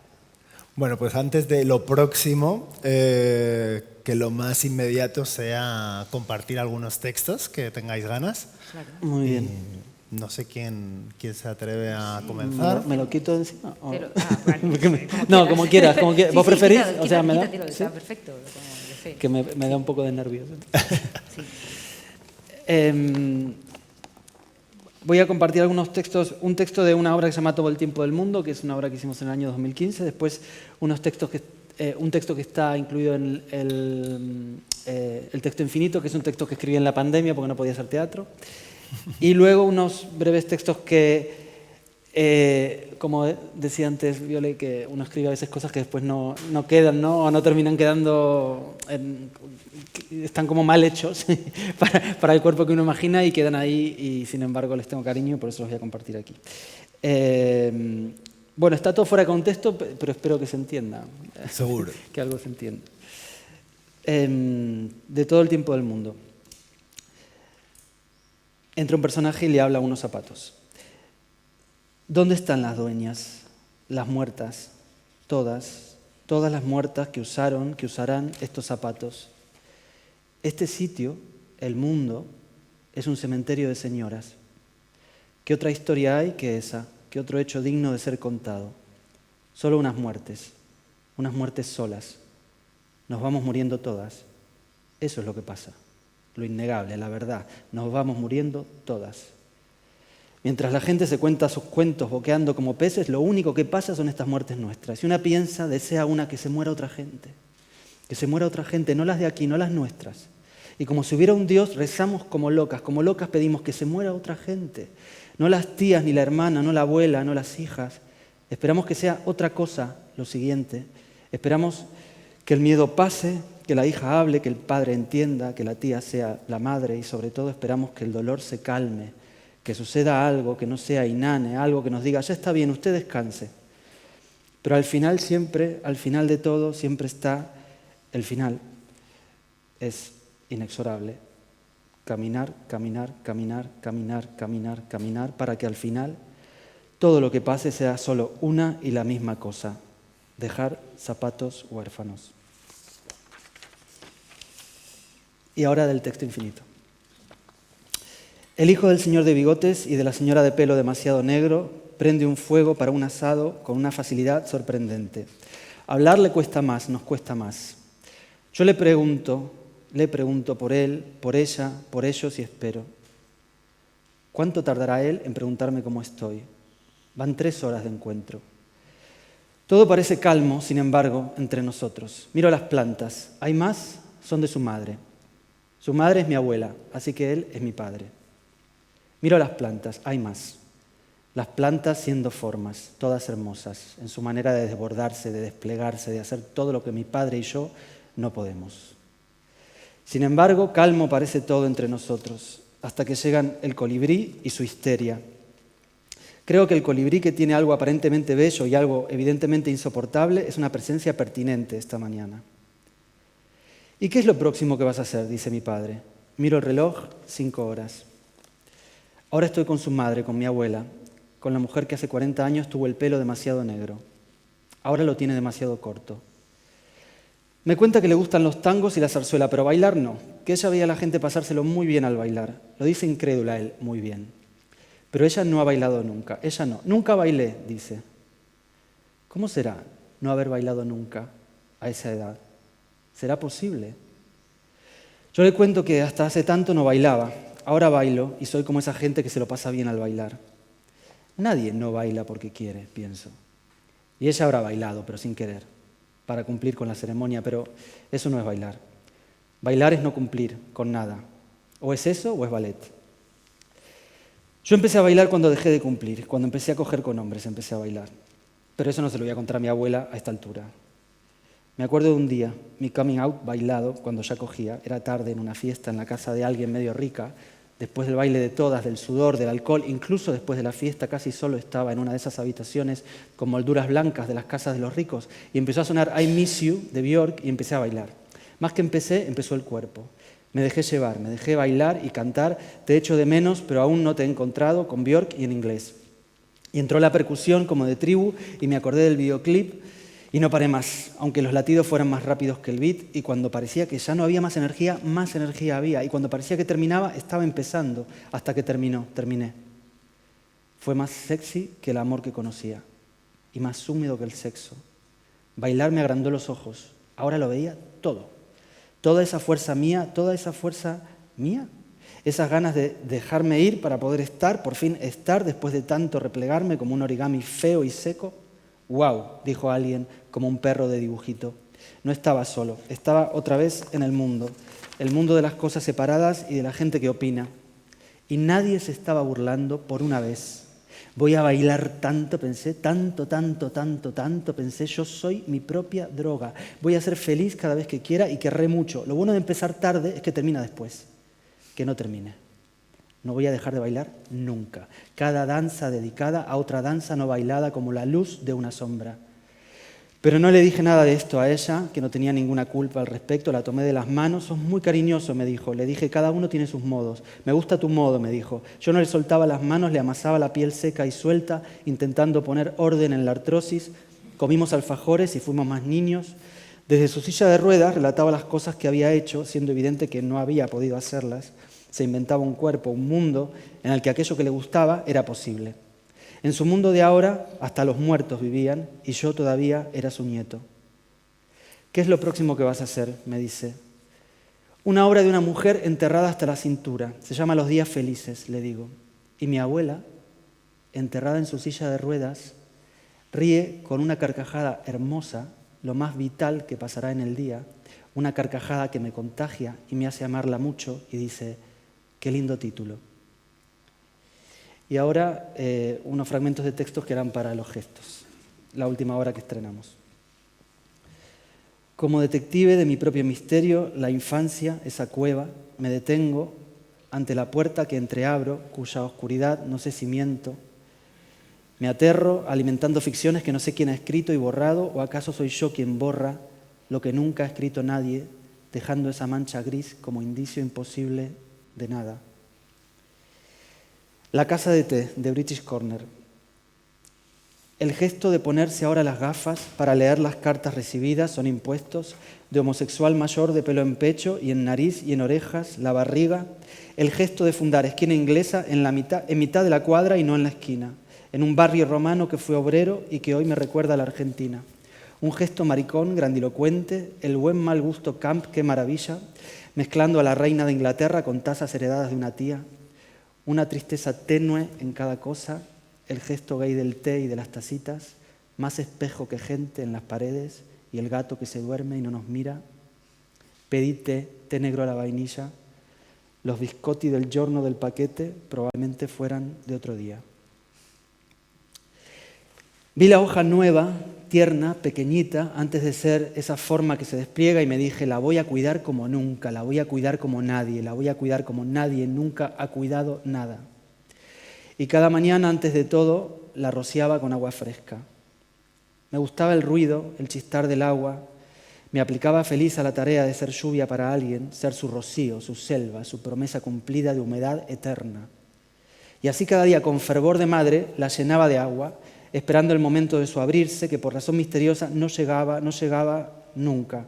Bueno, pues antes de lo próximo, que lo más inmediato sea compartir algunos textos que tengáis ganas. Claro. Muy bien. No sé quién se atreve a comenzar. ¿Me lo quito de encima? Vale, no, como quieras. ¿Vos preferís? Quítatelo, o sea, me da, quítatelo, ¿sí? está perfecto. Que me da un poco de nervios. Sí. Voy a compartir algunos textos, un texto de una obra que se llama Todo el tiempo del mundo, que es una obra que hicimos en el año 2015, después un texto que está incluido en el texto infinito, que es un texto que escribí en la pandemia porque no podía hacer teatro, y luego unos breves textos que, como decía antes Viole, que uno escribe a veces cosas que después no quedan, ¿no? O no terminan quedando, están como mal hechos para el cuerpo que uno imagina y quedan ahí y sin embargo les tengo cariño y por eso los voy a compartir aquí. Bueno, está todo fuera de contexto, pero espero que se entienda. Seguro. Que algo se entienda. De todo el tiempo del mundo. Entra un personaje y le habla a unos zapatos. ¿Dónde están las dueñas, las muertas, todas las muertas que usarán estos zapatos? Este sitio, el mundo, es un cementerio de señoras. ¿Qué otra historia hay que esa? ¿Qué otro hecho digno de ser contado? Solo unas muertes solas. Nos vamos muriendo todas. Eso es lo que pasa. Lo innegable, la verdad. Nos vamos muriendo todas. Mientras la gente se cuenta sus cuentos boqueando como peces, lo único que pasa son estas muertes nuestras. Si una piensa, desea una que se muera otra gente. Que se muera otra gente, no las de aquí, no las nuestras. Y como si hubiera un Dios, rezamos como locas pedimos que se muera otra gente. No las tías, ni la hermana, no la abuela, no las hijas. Esperamos que sea otra cosa lo siguiente. Esperamos que el miedo pase, que la hija hable, que el padre entienda, que la tía sea la madre y sobre todo esperamos que el dolor se calme, que suceda algo que no sea inane, algo que nos diga, ya está bien, usted descanse. Pero al final siempre, al final de todo, siempre está el final. Es inexorable. Caminar, caminar, caminar, caminar, caminar, caminar, para que al final todo lo que pase sea solo una y la misma cosa. Dejar zapatos huérfanos. Y ahora del texto infinito. El hijo del señor de bigotes y de la señora de pelo demasiado negro prende un fuego para un asado con una facilidad sorprendente. Hablar le cuesta más, nos cuesta más. Yo le pregunto por él, por ella, por ellos y espero. ¿Cuánto tardará él en preguntarme cómo estoy? Van 3 horas de encuentro. Todo parece calmo, sin embargo, entre nosotros. Miro las plantas. ¿Hay más? Son de su madre. Su madre es mi abuela, así que él es mi padre. Miro las plantas. Hay más. Las plantas siendo formas, todas hermosas, en su manera de desbordarse, de desplegarse, de hacer todo lo que mi padre y yo no podemos. Sin embargo, calmo parece todo entre nosotros, hasta que llegan el colibrí y su histeria. Creo que el colibrí, que tiene algo aparentemente bello y algo evidentemente insoportable, es una presencia pertinente esta mañana. ¿Y qué es lo próximo que vas a hacer?, dice mi padre. Miro el reloj, 5 horas. Ahora estoy con su madre, con mi abuela, con la mujer que hace 40 años tuvo el pelo demasiado negro. Ahora lo tiene demasiado corto. Me cuenta que le gustan los tangos y la zarzuela, pero bailar no, que ella veía a la gente pasárselo muy bien al bailar. Lo dice incrédula él, muy bien. Pero ella no ha bailado nunca, ella no. Nunca bailé, dice. ¿Cómo será no haber bailado nunca a esa edad? ¿Será posible? Yo le cuento que hasta hace tanto no bailaba. Ahora bailo y soy como esa gente que se lo pasa bien al bailar. Nadie no baila porque quiere, pienso. Y ella habrá bailado, pero sin querer, para cumplir con la ceremonia, pero eso no es bailar. Bailar es no cumplir con nada. O es eso o es ballet. Yo empecé a bailar cuando dejé de cumplir, cuando empecé a coger con hombres, empecé a bailar. Pero eso no se lo voy a contar a mi abuela a esta altura. Me acuerdo de un día, mi coming out bailado, cuando ya cogía, era tarde en una fiesta en la casa de alguien medio rica, después del baile de todas, del sudor, del alcohol, incluso después de la fiesta, casi solo estaba en una de esas habitaciones con molduras blancas de las casas de los ricos y empezó a sonar I Miss You de Björk y empecé a bailar. Más que empezó el cuerpo. Me dejé llevar, me dejé bailar y cantar. Te echo de menos, pero aún no te he encontrado, con Björk y en inglés. Y entró la percusión como de tribu y me acordé del videoclip y no paré más, aunque los latidos fueran más rápidos que el beat, y cuando parecía que ya no había más energía había, y cuando parecía que terminaba, estaba empezando, hasta que terminé. Fue más sexy que el amor que conocía, y más húmedo que el sexo. Bailar me agrandó los ojos, ahora lo veía todo. Toda esa fuerza mía, esas ganas de dejarme ir para poder estar, por fin estar, después de tanto replegarme como un origami feo y seco. «Wow», dijo alguien, como un perro de dibujito. No estaba solo, estaba otra vez en el mundo de las cosas separadas y de la gente que opina. Y nadie se estaba burlando por una vez. Voy a bailar tanto, pensé, tanto, pensé, yo soy mi propia droga. Voy a ser feliz cada vez que quiera y querré mucho. Lo bueno de empezar tarde es que termina después, que no termine. No voy a dejar de bailar nunca. Cada danza dedicada a otra danza no bailada como la luz de una sombra. Pero no le dije nada de esto a ella, que no tenía ninguna culpa al respecto. La tomé de las manos. «Sos muy cariñoso», me dijo. Le dije, «Cada uno tiene sus modos». «Me gusta tu modo», me dijo. Yo no le soltaba las manos, le amasaba la piel seca y suelta, intentando poner orden en la artrosis. Comimos alfajores y fuimos más niños. Desde su silla de ruedas relataba las cosas que había hecho, siendo evidente que no había podido hacerlas. Se inventaba un cuerpo, un mundo en el que aquello que le gustaba era posible. En su mundo de ahora hasta los muertos vivían y yo todavía era su nieto. «¿Qué es lo próximo que vas a hacer?», me dice. «Una obra de una mujer enterrada hasta la cintura. Se llama Los días felices», le digo. Y mi abuela enterrada en su silla de ruedas, ríe con una carcajada hermosa, lo más vital que pasará en el día, una carcajada que me contagia y me hace amarla mucho, y dice, qué lindo título. Y ahora unos fragmentos de textos que eran para los gestos, la última obra que estrenamos. Como detective de mi propio misterio, la infancia, esa cueva, me detengo ante la puerta que entreabro, cuya oscuridad no sé si miento. Me aterro alimentando ficciones que no sé quién ha escrito y borrado, o acaso soy yo quien borra lo que nunca ha escrito nadie, dejando esa mancha gris como indicio imposible de nada. La casa de té, de British Corner. El gesto de ponerse ahora las gafas para leer las cartas recibidas son impuestos de homosexual mayor de pelo en pecho y en nariz y en orejas, la barriga. El gesto de fundar esquina inglesa en mitad de la cuadra y no en la esquina, en un barrio romano que fue obrero y que hoy me recuerda a la Argentina. Un gesto maricón, grandilocuente, el buen mal gusto camp, qué maravilla, mezclando a la reina de Inglaterra con tazas heredadas de una tía. Una tristeza tenue en cada cosa, el gesto gay del té y de las tacitas, más espejo que gente en las paredes y el gato que se duerme y no nos mira. Pedí té negro a la vainilla. Los biscotti del giorno del paquete probablemente fueran de otro día. Vi la hoja nueva, tierna, pequeñita, antes de ser esa forma que se despliega y me dije, la voy a cuidar como nunca, la voy a cuidar como nadie, la voy a cuidar como nadie nunca ha cuidado nada. Y cada mañana, antes de todo, la rociaba con agua fresca. Me gustaba el ruido, el chistar del agua. Me aplicaba feliz a la tarea de ser lluvia para alguien, ser su rocío, su selva, su promesa cumplida de humedad eterna. Y así cada día, con fervor de madre, la llenaba de agua, esperando el momento de su abrirse, que por razón misteriosa no llegaba nunca.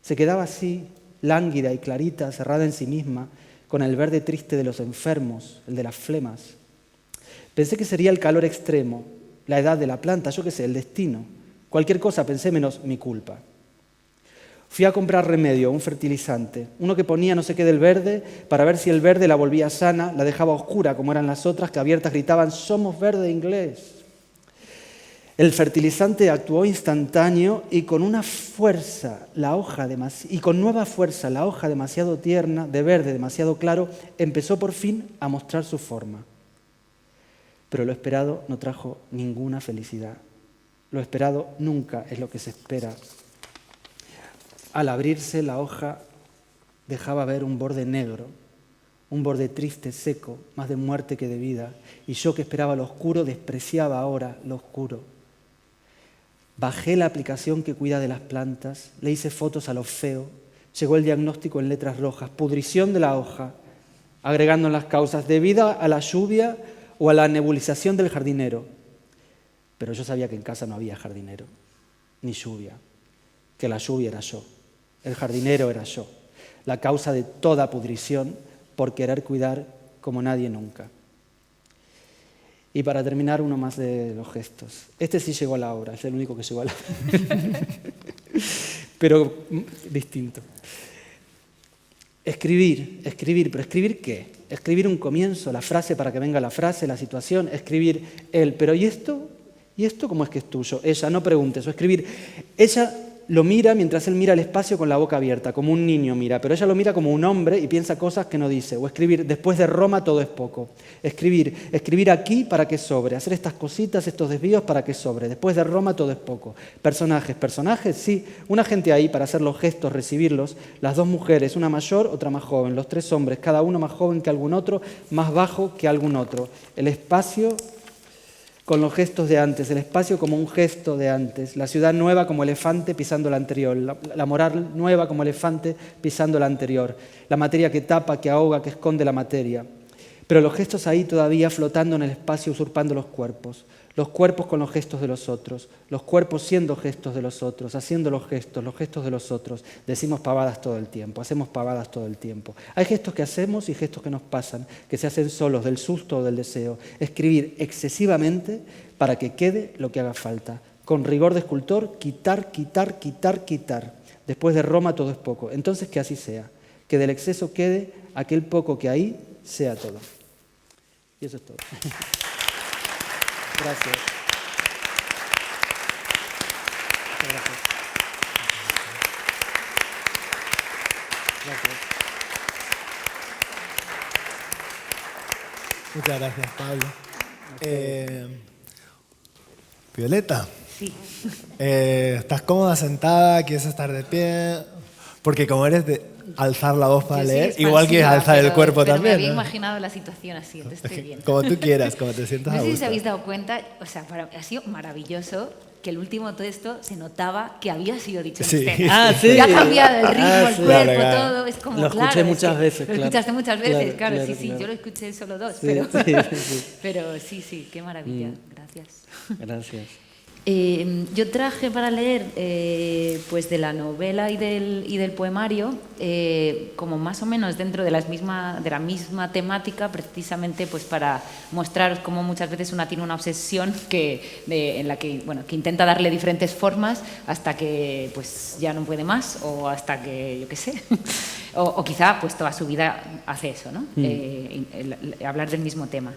Se quedaba así, lánguida y clarita, cerrada en sí misma, con el verde triste de los enfermos, el de las flemas. Pensé que sería el calor extremo, la edad de la planta, yo qué sé, el destino. Cualquier cosa pensé menos mi culpa. Fui a comprar remedio, un fertilizante, uno que ponía no sé qué del verde, para ver si el verde la volvía sana, la dejaba oscura como eran las otras que abiertas gritaban «Somos verde inglés». El fertilizante actuó instantáneo y con una fuerza, con nueva fuerza, la hoja demasiado tierna, de verde demasiado claro, empezó por fin a mostrar su forma. Pero lo esperado no trajo ninguna felicidad. Lo esperado nunca es lo que se espera. Al abrirse, la hoja dejaba ver un borde negro, un borde triste, seco, más de muerte que de vida. Y yo que esperaba lo oscuro, despreciaba ahora lo oscuro. Bajé la aplicación que cuida de las plantas, le hice fotos a lo feo. Llegó el diagnóstico en letras rojas, pudrición de la hoja, agregando las causas debida a la lluvia o a la nebulización del jardinero. Pero yo sabía que en casa no había jardinero, ni lluvia, que la lluvia era yo, el jardinero era yo, la causa de toda pudrición por querer cuidar como nadie nunca. Y para terminar, uno más de los gestos. Este sí llegó a la obra, es el único que llegó a la obra. Pero distinto. Escribir, pero ¿escribir qué? Escribir un comienzo, la frase para que venga la frase, la situación, escribir él, pero ¿y esto? ¿Y esto cómo es que es tuyo? Ella, no preguntes, o escribir. Ella lo mira mientras él mira el espacio con la boca abierta, como un niño mira, pero ella lo mira como un hombre y piensa cosas que no dice. O escribir, después de Roma todo es poco. Escribir aquí para que sobre, hacer estas cositas, estos desvíos para que sobre. Después de Roma todo es poco. Personajes, sí, una gente ahí para hacer los gestos, recibirlos, las dos mujeres, una mayor, otra más joven, los tres hombres, cada uno más joven que algún otro, más bajo que algún otro. El espacio con los gestos de antes, el espacio como un gesto de antes, la ciudad nueva como elefante pisando la anterior, la moral nueva como elefante pisando la anterior, la materia que tapa, que ahoga, que esconde la materia. Pero los gestos ahí todavía flotando en el espacio, usurpando los cuerpos con los gestos de los otros, los cuerpos siendo gestos de los otros, haciendo los gestos de los otros. Decimos pavadas todo el tiempo, hacemos pavadas todo el tiempo. Hay gestos que hacemos y gestos que nos pasan, que se hacen solos, del susto o del deseo. Escribir excesivamente para que quede lo que haga falta. Con rigor de escultor, quitar. Después de Roma todo es poco. Entonces que así sea, que del exceso quede aquel poco que ahí sea todo. Y eso es todo. Gracias. Muchas gracias. Gracias. Muchas gracias, Pablo. Violeta. Sí. ¿Estás cómoda sentada? ¿Quieres estar de pie? Porque como eres de alzar la voz para Yo soy leer, igual quieres expansiva, alzar el cuerpo pero también. Me había ¿no? imaginado la situación así, entonces estoy bien. Como tú quieras, como te sientas No a sé si os gusto. habéis dado cuenta, o sea, ha sido maravilloso que el último texto se notaba que había sido dicho en Sí. escena. Ah, sí. Ya ha cambiado el ritmo, Ah, el sí. cuerpo, Claro, claro. todo. Es como, Lo escuché claro, es muchas que veces, Lo claro. escuchaste muchas veces, claro, Claro, sí, sí. claro. Yo lo escuché solo dos, Sí, pero, sí. pero sí, qué maravilla. Gracias. Gracias. Yo traje para leer pues de la novela y del poemario como más o menos dentro de la misma temática, precisamente pues para mostraros cómo muchas veces una tiene una obsesión en la que intenta darle diferentes formas hasta que pues ya no puede más, o hasta que yo qué sé o quizá pues toda su vida hace eso, ¿no? Hablar del mismo tema.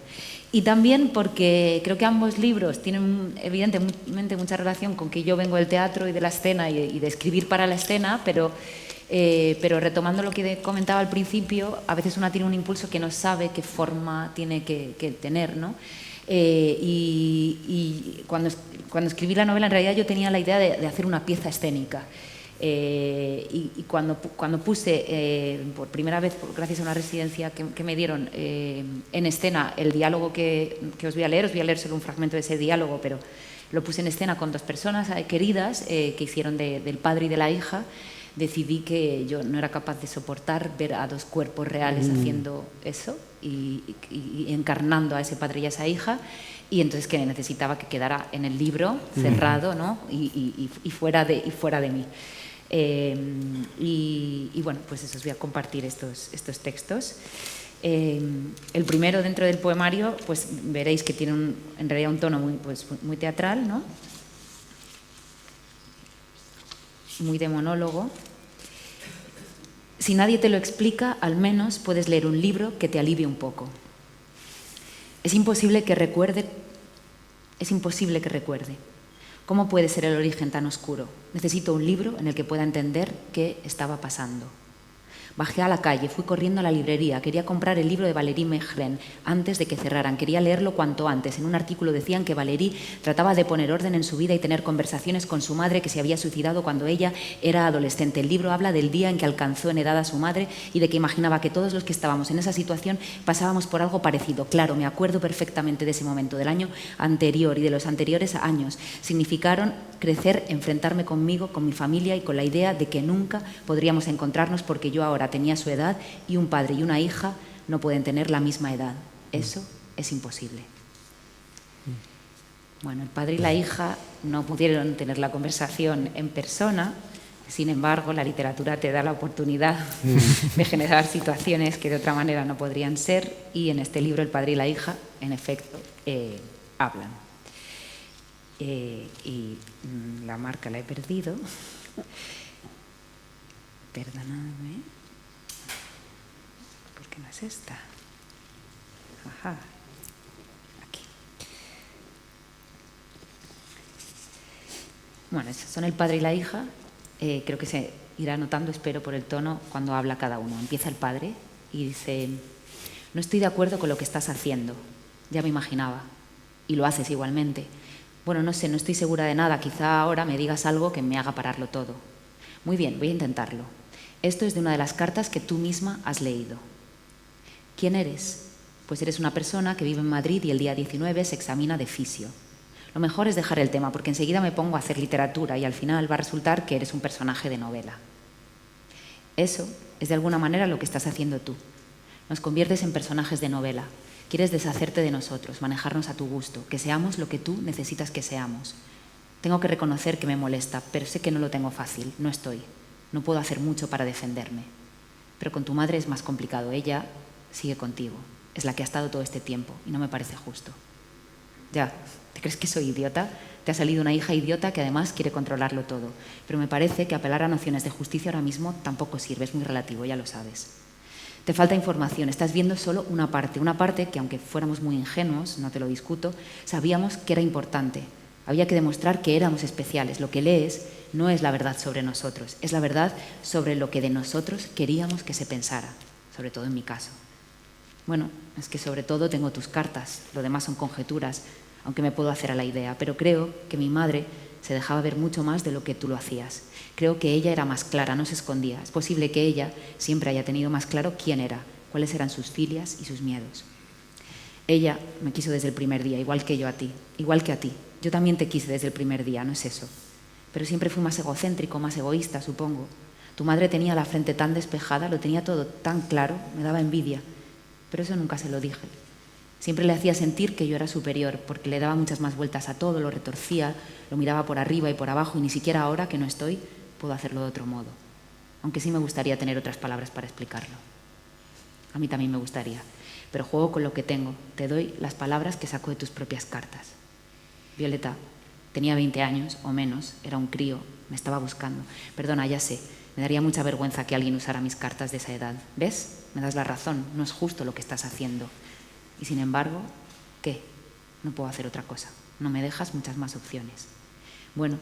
Y también porque creo que ambos libros tienen evidentemente mucha relación con que yo vengo del teatro y de la escena y de escribir para la escena, pero retomando lo que comentaba al principio, a veces una tiene un impulso que no sabe qué forma tiene que tener, ¿no? Y cuando escribí la novela, en realidad yo tenía la idea de hacer una pieza escénica. Y cuando puse por primera vez, gracias a una residencia que me dieron en escena, el diálogo que os voy a leer solo un fragmento de ese diálogo, pero lo puse en escena con dos personas queridas que hicieron del padre y de la hija, decidí que yo no era capaz de soportar ver a dos cuerpos reales haciendo eso y encarnando a ese padre y a esa hija. Y entonces que necesitaba que quedara en el libro cerrado, ¿no? y fuera de mí. Y bueno, pues eso, os voy a compartir estos textos. El primero, dentro del poemario, pues veréis que tiene en realidad un tono muy teatral, ¿no? Muy de monólogo. Si nadie te lo explica, al menos puedes leer un libro que te alivie un poco. Es imposible que recuerde. ¿Cómo puede ser el origen tan oscuro? Necesito un libro en el que pueda entender qué estaba pasando. Bajé a la calle, fui corriendo a la librería, quería comprar el libro de Valéry Mechlin antes de que cerraran, quería leerlo cuanto antes. En un artículo decían que Valéry trataba de poner orden en su vida y tener conversaciones con su madre, que se había suicidado cuando ella era adolescente. El libro habla del día en que alcanzó en edad a su madre y de que imaginaba que todos los que estábamos en esa situación pasábamos por algo parecido. Claro, me acuerdo perfectamente de ese momento, del año anterior y de los anteriores años. Significaron crecer, enfrentarme conmigo, con mi familia y con la idea de que nunca podríamos encontrarnos porque yo ahora tenía su edad y un padre y una hija no pueden tener la misma edad. Eso es imposible. Bueno, el padre y la hija no pudieron tener la conversación en persona, sin embargo, la literatura te da la oportunidad de generar situaciones que de otra manera no podrían ser, y en este libro el padre y la hija, en efecto, hablan. Y la marca la he perdido. Perdonadme. ¿Por qué no es esta? Ajá. Aquí. Bueno, esos son el padre y la hija. Creo que se irá notando, espero, por el tono cuando habla cada uno. Empieza el padre y dice: no estoy de acuerdo con lo que estás haciendo. Ya me imaginaba. Y lo haces igualmente. Bueno, no sé, no estoy segura de nada. Quizá ahora me digas algo que me haga pararlo todo. Muy bien, voy a intentarlo. Esto es de una de las cartas que tú misma has leído. ¿Quién eres? Pues eres una persona que vive en Madrid y el día 19 se examina de fisio. Lo mejor es dejar el tema porque enseguida me pongo a hacer literatura y al final va a resultar que eres un personaje de novela. Eso es de alguna manera lo que estás haciendo tú. Nos conviertes en personajes de novela. Quieres deshacerte de nosotros, manejarnos a tu gusto, que seamos lo que tú necesitas que seamos. Tengo que reconocer que me molesta, pero sé que no lo tengo fácil, no estoy. No puedo hacer mucho para defenderme. Pero con tu madre es más complicado, ella sigue contigo. Es la que ha estado todo este tiempo y no me parece justo. Ya, ¿te crees que soy idiota? Te ha salido una hija idiota que además quiere controlarlo todo. Pero me parece que apelar a nociones de justicia ahora mismo tampoco sirve, es muy relativo, ya lo sabes. Te falta información, estás viendo solo una parte que aunque fuéramos muy ingenuos, no te lo discuto, sabíamos que era importante. Había que demostrar que éramos especiales. Lo que lees no es la verdad sobre nosotros, es la verdad sobre lo que de nosotros queríamos que se pensara, sobre todo en mi caso. Bueno, es que sobre todo tengo tus cartas, lo demás son conjeturas, aunque me puedo hacer a la idea, pero creo que mi madre se dejaba ver mucho más de lo que tú lo hacías. Creo que ella era más clara, no se escondía. Es posible que ella siempre haya tenido más claro quién era, cuáles eran sus filias y sus miedos. Ella me quiso desde el primer día, igual que yo a ti, igual que a ti. Yo también te quise desde el primer día, no es eso. Pero siempre fui más egocéntrico, más egoísta, supongo. Tu madre tenía la frente tan despejada, lo tenía todo tan claro, me daba envidia. Pero eso nunca se lo dije. Siempre le hacía sentir que yo era superior, porque le daba muchas más vueltas a todo, lo retorcía, lo miraba por arriba y por abajo, y ni siquiera ahora que no estoy puedo hacerlo de otro modo. Aunque sí me gustaría tener otras palabras para explicarlo. A mí también me gustaría, pero juego con lo que tengo. Te doy las palabras que saco de tus propias cartas. Violeta, tenía 20 años o menos, era un crío, me estaba buscando. Perdona, ya sé, me daría mucha vergüenza que alguien usara mis cartas de esa edad. ¿Ves? Me das la razón, no es justo lo que estás haciendo. Y sin embargo, ¿qué? No puedo hacer otra cosa. No me dejas muchas más opciones. Bueno,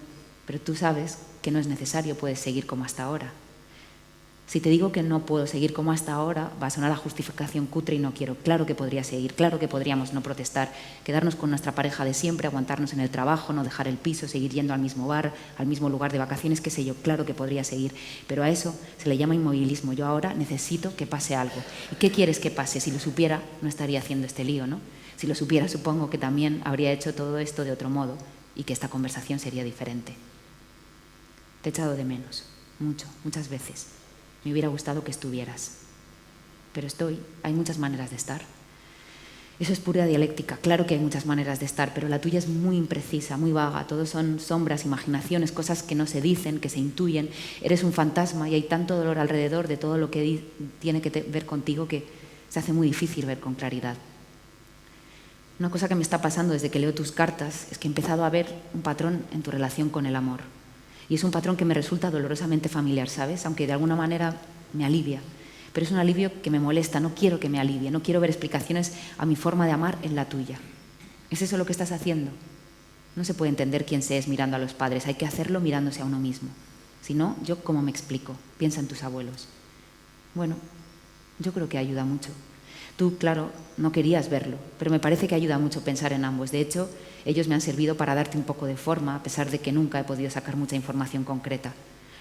pero tú sabes que no es necesario, puedes seguir como hasta ahora. Si te digo que no puedo seguir como hasta ahora, va a sonar a justificación cutre y no quiero. Claro que podría seguir, claro que podríamos no protestar, quedarnos con nuestra pareja de siempre, aguantarnos en el trabajo, no dejar el piso, seguir yendo al mismo bar, al mismo lugar de vacaciones, qué sé yo, claro que podría seguir. Pero a eso se le llama inmovilismo. Yo ahora necesito que pase algo. ¿Y qué quieres que pase? Si lo supiera, no estaría haciendo este lío, ¿no? Si lo supiera, supongo que también habría hecho todo esto de otro modo y que esta conversación sería diferente. Te he echado de menos, mucho, muchas veces. Me hubiera gustado que estuvieras. Pero hay muchas maneras de estar. Eso es pura dialéctica. Claro que hay muchas maneras de estar, pero la tuya es muy imprecisa, muy vaga. Todo son sombras, imaginaciones, cosas que no se dicen, que se intuyen. Eres un fantasma y hay tanto dolor alrededor de todo lo que tiene que ver contigo que se hace muy difícil ver con claridad. Una cosa que me está pasando desde que leo tus cartas es que he empezado a ver un patrón en tu relación con el amor. Y es un patrón que me resulta dolorosamente familiar, ¿sabes? Aunque de alguna manera me alivia. Pero es un alivio que me molesta, no quiero que me alivie, no quiero ver explicaciones a mi forma de amar en la tuya. ¿Es eso lo que estás haciendo? No se puede entender quién se es mirando a los padres, hay que hacerlo mirándose a uno mismo. Si no, ¿yo cómo me explico? Piensa en tus abuelos. Bueno, yo creo que ayuda mucho. Tú, claro, no querías verlo, pero me parece que ayuda mucho pensar en ambos. De hecho, ellos me han servido para darte un poco de forma, a pesar de que nunca he podido sacar mucha información concreta.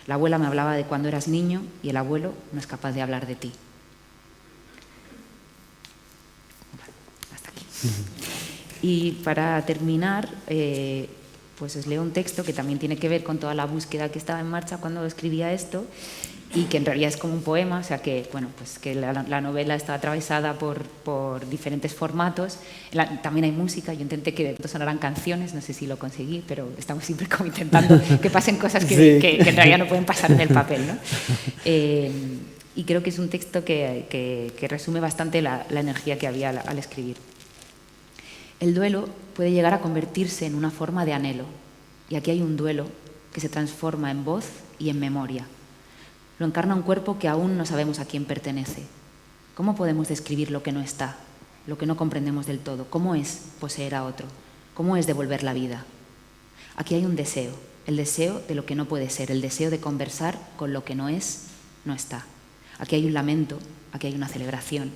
La abuela me hablaba de cuando eras niño y el abuelo no es capaz de hablar de ti. Bueno, hasta aquí. Y para terminar, pues os leo un texto que también tiene que ver con toda la búsqueda que estaba en marcha cuando escribía esto, y que en realidad es como un poema, o sea que, bueno, pues que la novela está atravesada por diferentes formatos. También hay música, yo intenté que sonaran canciones, no sé si lo conseguí, pero estamos siempre como intentando que pasen cosas que en realidad no pueden pasar en el papel, ¿no? Y creo que es un texto que resume bastante la energía que había al escribir. El duelo puede llegar a convertirse en una forma de anhelo, y aquí hay un duelo que se transforma en voz y en memoria. Lo encarna un cuerpo que aún no sabemos a quién pertenece. ¿Cómo podemos describir lo que no está, lo que no comprendemos del todo? ¿Cómo es poseer a otro? ¿Cómo es devolver la vida? Aquí hay un deseo, el deseo de lo que no puede ser, el deseo de conversar con lo que no es, no está. Aquí hay un lamento, aquí hay una celebración.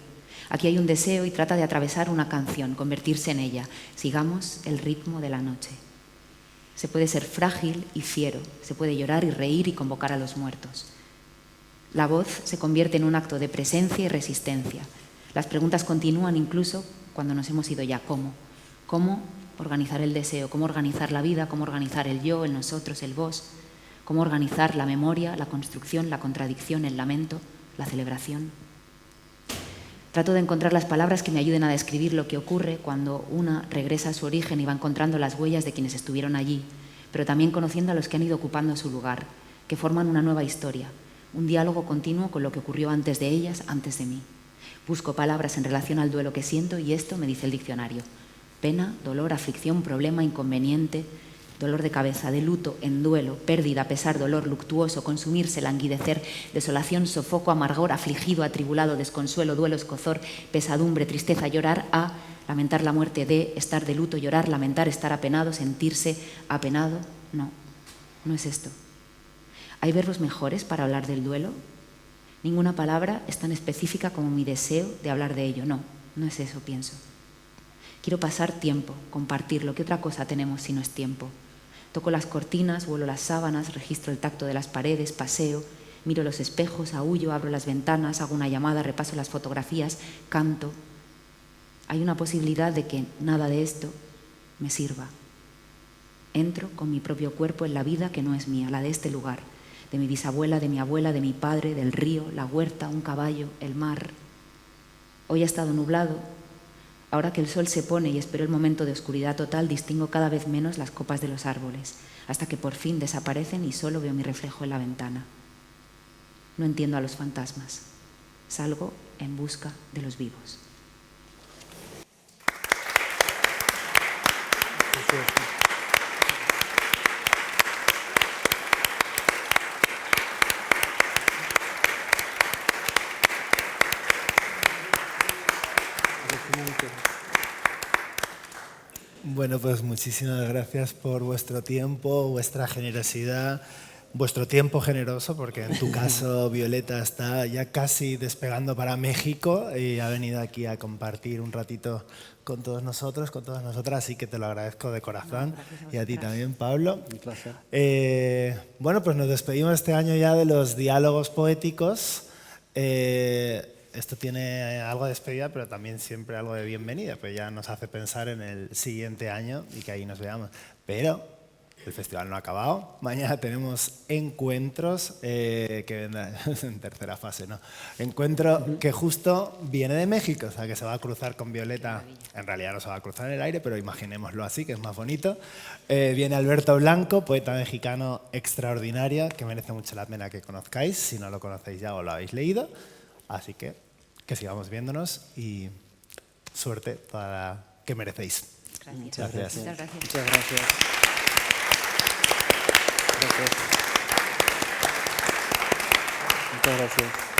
Aquí hay un deseo y trata de atravesar una canción, convertirse en ella. Sigamos el ritmo de la noche. Se puede ser frágil y fiero, se puede llorar y reír y convocar a los muertos. La voz se convierte en un acto de presencia y resistencia. Las preguntas continúan incluso cuando nos hemos ido ya. ¿Cómo? ¿Cómo organizar el deseo? ¿Cómo organizar la vida? ¿Cómo organizar el yo, el nosotros, el vos? ¿Cómo organizar la memoria, la construcción, la contradicción, el lamento, la celebración? Trato de encontrar las palabras que me ayuden a describir lo que ocurre cuando una regresa a su origen y va encontrando las huellas de quienes estuvieron allí, pero también conociendo a los que han ido ocupando su lugar, que forman una nueva historia. Un diálogo continuo con lo que ocurrió antes de ellas, antes de mí. Busco palabras en relación al duelo que siento y esto me dice el diccionario. Pena, dolor, aflicción, problema, inconveniente, dolor de cabeza, de luto, en duelo, pérdida, pesar, dolor, luctuoso, consumirse, languidecer, desolación, sofoco, amargor, afligido, atribulado, desconsuelo, duelo, escozor, pesadumbre, tristeza, llorar, a lamentar la muerte de, estar de luto, llorar, lamentar, estar apenado, sentirse apenado. No, no es esto. ¿Hay verbos mejores para hablar del duelo? Ninguna palabra es tan específica como mi deseo de hablar de ello. No, no es eso, pienso. Quiero pasar tiempo, compartirlo. ¿Qué otra cosa tenemos si no es tiempo? Toco las cortinas, vuelo las sábanas, registro el tacto de las paredes, paseo, miro los espejos, aúllo, abro las ventanas, hago una llamada, repaso las fotografías, canto. Hay una posibilidad de que nada de esto me sirva. Entro con mi propio cuerpo en la vida que no es mía, la de este lugar, de mi bisabuela, de mi abuela, de mi padre, del río, la huerta, un caballo, el mar. Hoy ha estado nublado. Ahora que el sol se pone y espero el momento de oscuridad total, distingo cada vez menos las copas de los árboles, hasta que por fin desaparecen y solo veo mi reflejo en la ventana. No entiendo a los fantasmas. Salgo en busca de los vivos. Bueno, pues muchísimas gracias por vuestro tiempo, vuestra generosidad, vuestro tiempo generoso, porque en tu caso Violeta está ya casi despegando para México y ha venido aquí a compartir un ratito con todos nosotros, con todas nosotras, así que te lo agradezco de corazón. Y a ti también, Pablo. Un placer. Bueno, pues nos despedimos este año ya de los diálogos poéticos. Esto tiene algo de despedida, pero también siempre algo de bienvenida, pues ya nos hace pensar en el siguiente año y que ahí nos veamos. Pero el festival no ha acabado. Mañana tenemos encuentros, que vendrán en tercera fase, ¿no? Encuentro que justo viene de México, o sea, que se va a cruzar con Violeta. En realidad no se va a cruzar en el aire, pero imaginémoslo así, que es más bonito. Viene Alberto Blanco, poeta mexicano extraordinario, que merece mucho la pena que conozcáis, si no lo conocéis ya o lo habéis leído. Así que sigamos viéndonos y suerte toda la que merecéis. Gracias. Muchas gracias. Muchas gracias. Muchas gracias. Gracias. Muchas gracias.